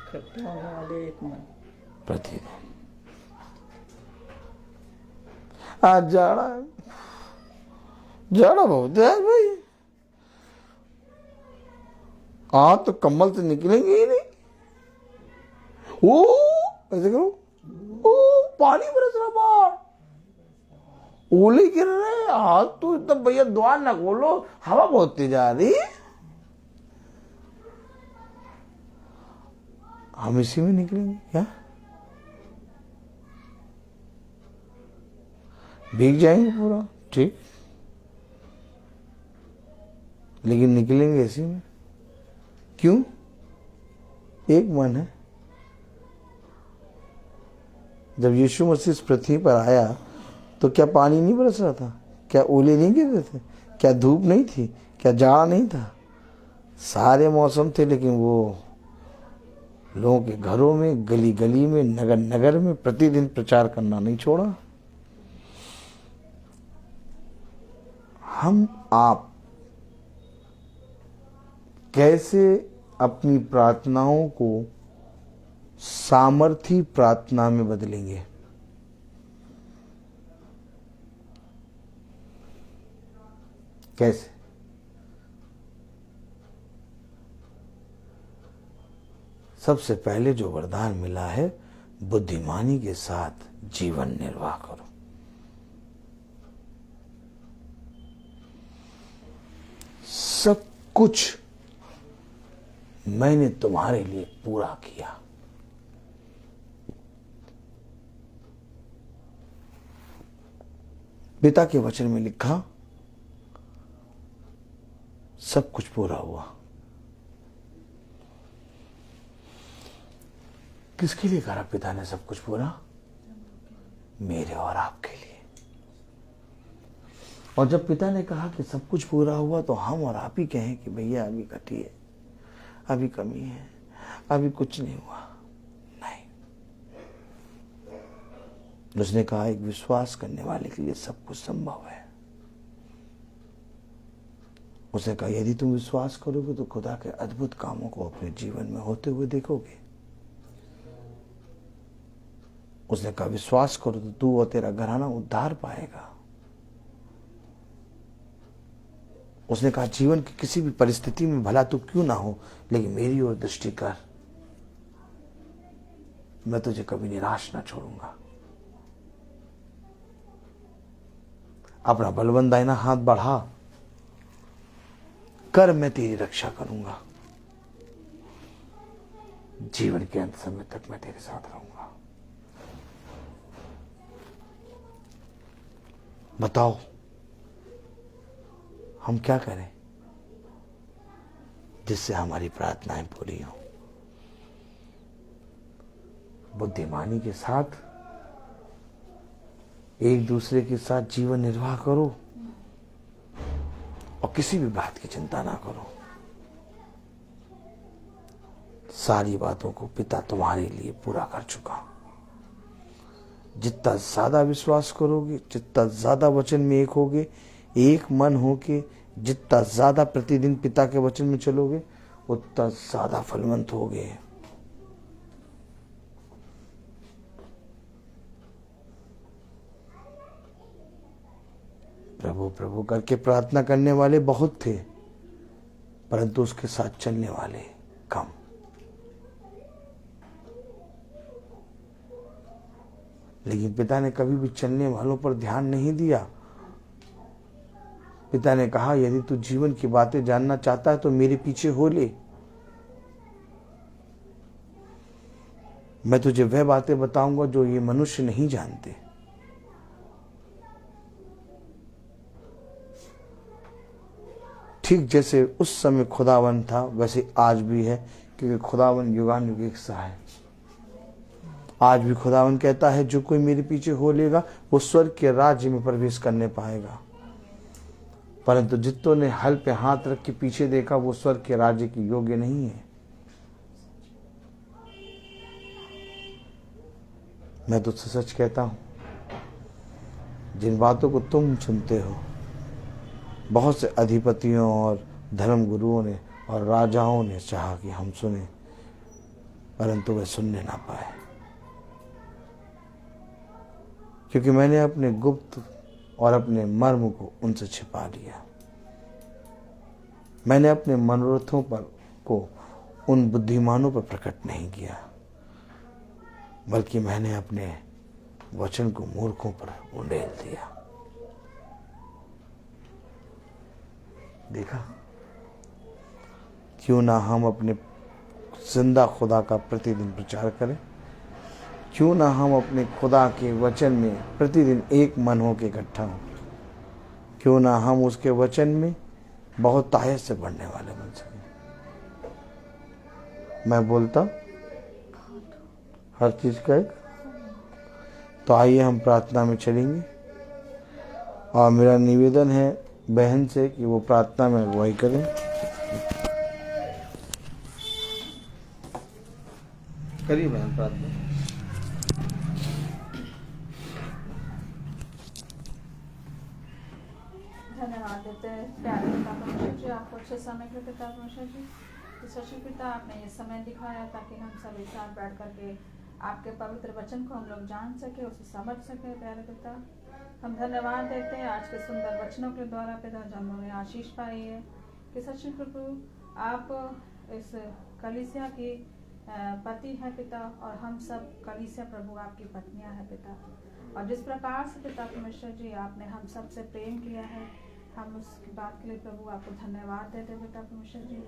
इकट्ठा होने वाले एक मन। प्रतिदिन। आज जाड़ा बहुत है भाई। आज तो कम्बल से निकलेंगे ही नहीं। ओ ऐसे करो, ओ पानी बरस रहा बाहर, ओले गिर रहे। आज तो एकदम भैया द्वार ना खोलो, हवा बहुत तेज आ रही। हम इसी में निकलेंगे क्या? भीग जाएंगे पूरा, ठीक, लेकिन निकलेंगे इसी में। क्यों? एक मन है। जब यीशु मसीह इस पृथ्वी पर आया तो क्या पानी नहीं बरस रहा था? क्या ओले नहीं गिर रहे थे? क्या धूप नहीं थी? क्या जाड़ा नहीं था? सारे मौसम थे, लेकिन वो लोगों के घरों में, गली गली में, नगर नगर में प्रतिदिन प्रचार करना नहीं छोड़ा। हम आप कैसे अपनी प्रार्थनाओं को सामर्थी प्रार्थना में बदलेंगे? कैसे? सबसे पहले जो वरदान मिला है, बुद्धिमानी के साथ जीवन निर्वाह करो। सब कुछ मैंने तुम्हारे लिए पूरा किया। पिता के वचन में लिखा, सब कुछ पूरा हुआ। किसके लिए करा पिता ने सब कुछ पूरा? मेरे और आपके लिए। और जब पिता ने कहा कि सब कुछ पूरा हुआ तो हम और आप ही कहें कि भैया अभी घटी है, अभी कमी है, अभी कुछ नहीं हुआ। नहीं, उसने कहा एक विश्वास करने वाले के लिए सब कुछ संभव है। उसने कहा यदि तुम विश्वास करोगे तो खुदा के अद्भुत कामों को अपने जीवन में होते हुए देखोगे। उसने कहा विश्वास करो तो तू और तेरा घराना उद्धार पाएगा। उसने कहा जीवन की किसी भी परिस्थिति में भला तू क्यों ना हो, लेकिन मेरी ओर दृष्टि कर, मैं तुझे कभी निराश ना छोड़ूंगा। अपना बलवंत दाहिना हाथ बढ़ा कर, मैं तेरी रक्षा करूंगा। जीवन के अंत समय तक मैं तेरे साथ रहूंगा। बताओ हम क्या करें जिससे हमारी प्रार्थनाएं पूरी हों? बुद्धिमानी के साथ एक दूसरे के साथ जीवन निर्वाह करो और किसी भी बात की चिंता ना करो। सारी बातों को पिता तुम्हारे लिए पूरा कर चुका। जितना ज्यादा विश्वास करोगे, जितना ज्यादा वचन में एक होगे, एक मन होके जितना ज्यादा प्रतिदिन पिता के वचन में चलोगे, उतना ज्यादा फलवंत होगे। प्रभु प्रभु करके प्रार्थना करने वाले बहुत थे, परंतु उसके साथ चलने वाले कम। लेकिन पिता ने कभी भी चलने वालों पर ध्यान नहीं दिया। पिता ने कहा यदि तू जीवन की बातें जानना चाहता है तो मेरे पीछे हो ले। मैं तुझे वह बातें बताऊंगा जो ये मनुष्य नहीं जानते। ठीक जैसे उस समय खुदावन था वैसे आज भी है, क्योंकि खुदावन युगानुयुग एक सा है। आज भी खुदावन कहता है जो कोई मेरे पीछे हो लेगा वो स्वर्ग के राज्य में प्रवेश करने पाएगा, परंतु जितों ने हल पे हाथ रख के पीछे देखा वो स्वर्ग के राज्य के योग्य नहीं है। मैं तुझसे सच कहता हूं, जिन बातों को तुम सुनते हो बहुत से अधिपतियों और धर्म गुरुओं ने और राजाओं ने चाहा कि हम सुने, परंतु वे सुनने ना पाए, क्योंकि मैंने अपने गुप्त और अपने मर्म को उनसे छिपा लिया। मैंने अपने मनोरथों पर को उन बुद्धिमानों पर प्रकट नहीं किया, बल्कि मैंने अपने वचन को मूर्खों पर उंडेल दिया। देखा, क्यों ना हम अपने जिंदा खुदा का प्रतिदिन प्रचार करें? क्यों ना हम अपने खुदा के वचन में प्रतिदिन एक मन होकर इकट्ठा हों? क्यों ना हम उसके वचन में बहुत तायत से बढ़ने वाले बन सकें? मैं बोलता हर चीज का एक। तो आइए हम प्रार्थना में चलेंगे, और मेरा निवेदन है बहन से कि वो प्रार्थना में अगुवाई करें। करिए बहन प्रार्थना। धन्यवाद देते हैं प्यारे पिता परमेश्वर जी, आपको अच्छे समय के पिता परमेश्वर जी। तो सच्चे पिता आपने ये समय दिखाया ताकि हम सब एक साथ बैठ करके आपके पवित्र वचन को हम लोग जान सके, उसे समझ सके। प्यारे पिता हम धन्यवाद देते हैं आज के सुंदर वचनों के द्वारा पिता, जो हमने आशीष पाई है कि सच्चे प्रभु आप इस कलीसिया की पति है पिता, और हम सब कलीसिया प्रभु आपकी पत्नियां हैं पिता। और जिस प्रकार से पिता परमेश्वर जी आपने हम सब से प्रेम किया है, हम उसकी बात के लिए प्रभु आपको धन्यवाद देते हैं पिता परमेश्वर जी।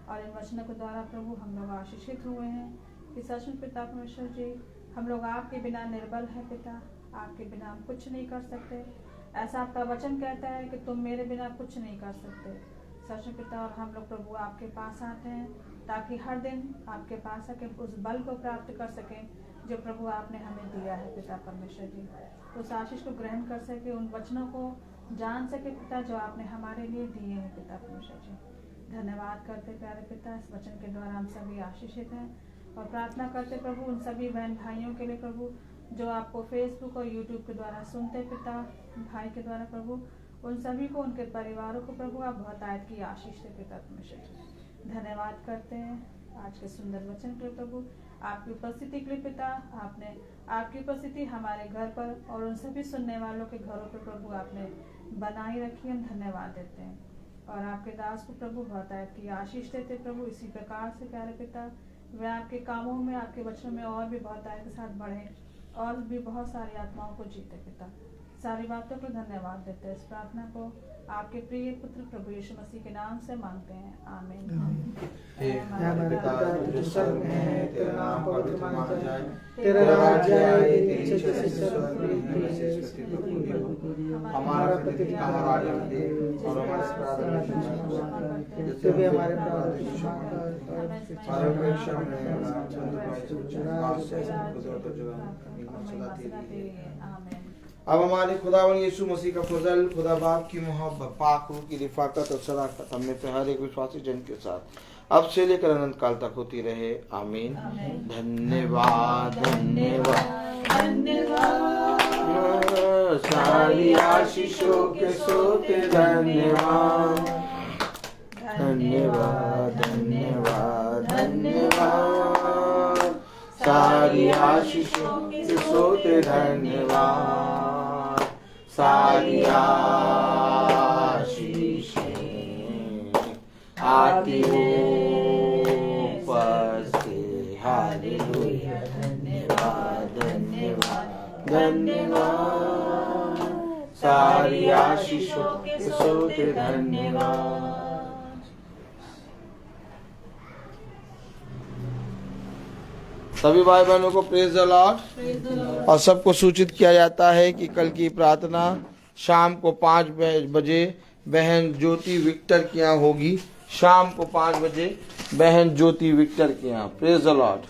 और इन वचनों के द्वारा प्रभु हम लोग आशीषित हुए हैं कि सच में पिता परमेश्वर जी हम लोग आपके बिना निर्बल है पिता, आपके बिना हम कुछ नहीं कर सकते। ऐसा आपका वचन कहता है कि तुम मेरे बिना कुछ नहीं कर सकते सच में पिता। और हम लोग प्रभु आपके पास आते हैं ताकि हर दिन आपके पास आके उस बल को प्राप्त कर सकें जो प्रभु आपने हमें दिया है पिता परमेश्वर जी। उस आशीष को ग्रहण कर सके, उन वचनों को जान सके पिता जो आपने हमारे लिए दिए हैं पिता परमेश्वर जी। धन्यवाद करते प्यारे पिता, इस वचन के द्वारा हम सभी आशीषित हैं और प्रार्थना करते प्रभु उन सभी बहन भाइयों के लिए प्रभु जो आपको फेसबुक और यूट्यूब के द्वारा सुनते पिता भाई के द्वारा प्रभु, उन सभी को, उनके परिवारों को प्रभु आप बहुत आयत की आशीष दे पिता परमेश्वर जी। धन्यवाद करते हैं आज के सुंदर वचन के लिए प्रभु, आपकी उपस्थिति के लिए पिता। आपने आपकी उपस्थिति हमारे घर पर और उन सभी सुनने वालों के घरों पर प्रभु आपने बनाई रखी, हम धन्यवाद देते हैं और आपके दास को प्रभु बहुत आयत की आशीष देते प्रभु। इसी प्रकार से प्यारे पिता वे आपके कामों में, आपके वचनों में और भी बहुत आयत के साथ बढ़े और भी बहुत सारी आत्माओं को जीते पिता। सारी बातों को धन्यवाद देते हैं। इस प्रार्थना को आपके प्रिय पुत्र प्रभु यीशु मसीह के नाम से मांगते हैं, आमीन। हे हमारे पिता जो स्वर्ग में है, तेरा नाम पवित्र माना जाए, तेरा राज्य आए, तेरी तेरी इच्छा इच्छा जैसे स्वर्ग में स्वर्ग में वैसे वैसे पृथ्वी पृथ्वी पर पर पूरी हो। हमारा प्रतिदिन का आहार हमें दे और हमारे अपराध तो भी हमारे अपराध को क्षमा कर और हमारे परीक्षा में आमीन। अब हमारे खुदावन यीशु मसीह का फजल, खुदा बाप की मोहब्बत, पाक रूह की रिफाकत और सदाकत हम में से हर एक विश्वासी जन के साथ अब से लेकर अनंत काल तक होती रहे, आमीन। धन्यवाद धन्यवाद धन्यवाद, सारी आशीषों के सोते धन्यवाद धन्यवाद धन्यवाद धन्यवाद, सारी आशीषों के सोते धन्यवाद, सारी आशीषें आती ऊपर से, हालेलुया। धन्यवाद धन्यवाद धन्यवाद, सारी आशीषों के सोते धन्यवाद। सभी भाई बहनों को प्रेज द लॉर्ड। और सबको सूचित किया जाता है कि कल की प्रार्थना शाम को 5 बजे बहन ज्योति विक्टर के यहाँ होगी। शाम को 5 बजे बहन ज्योति विक्टर के यहाँ। Praise the Lord.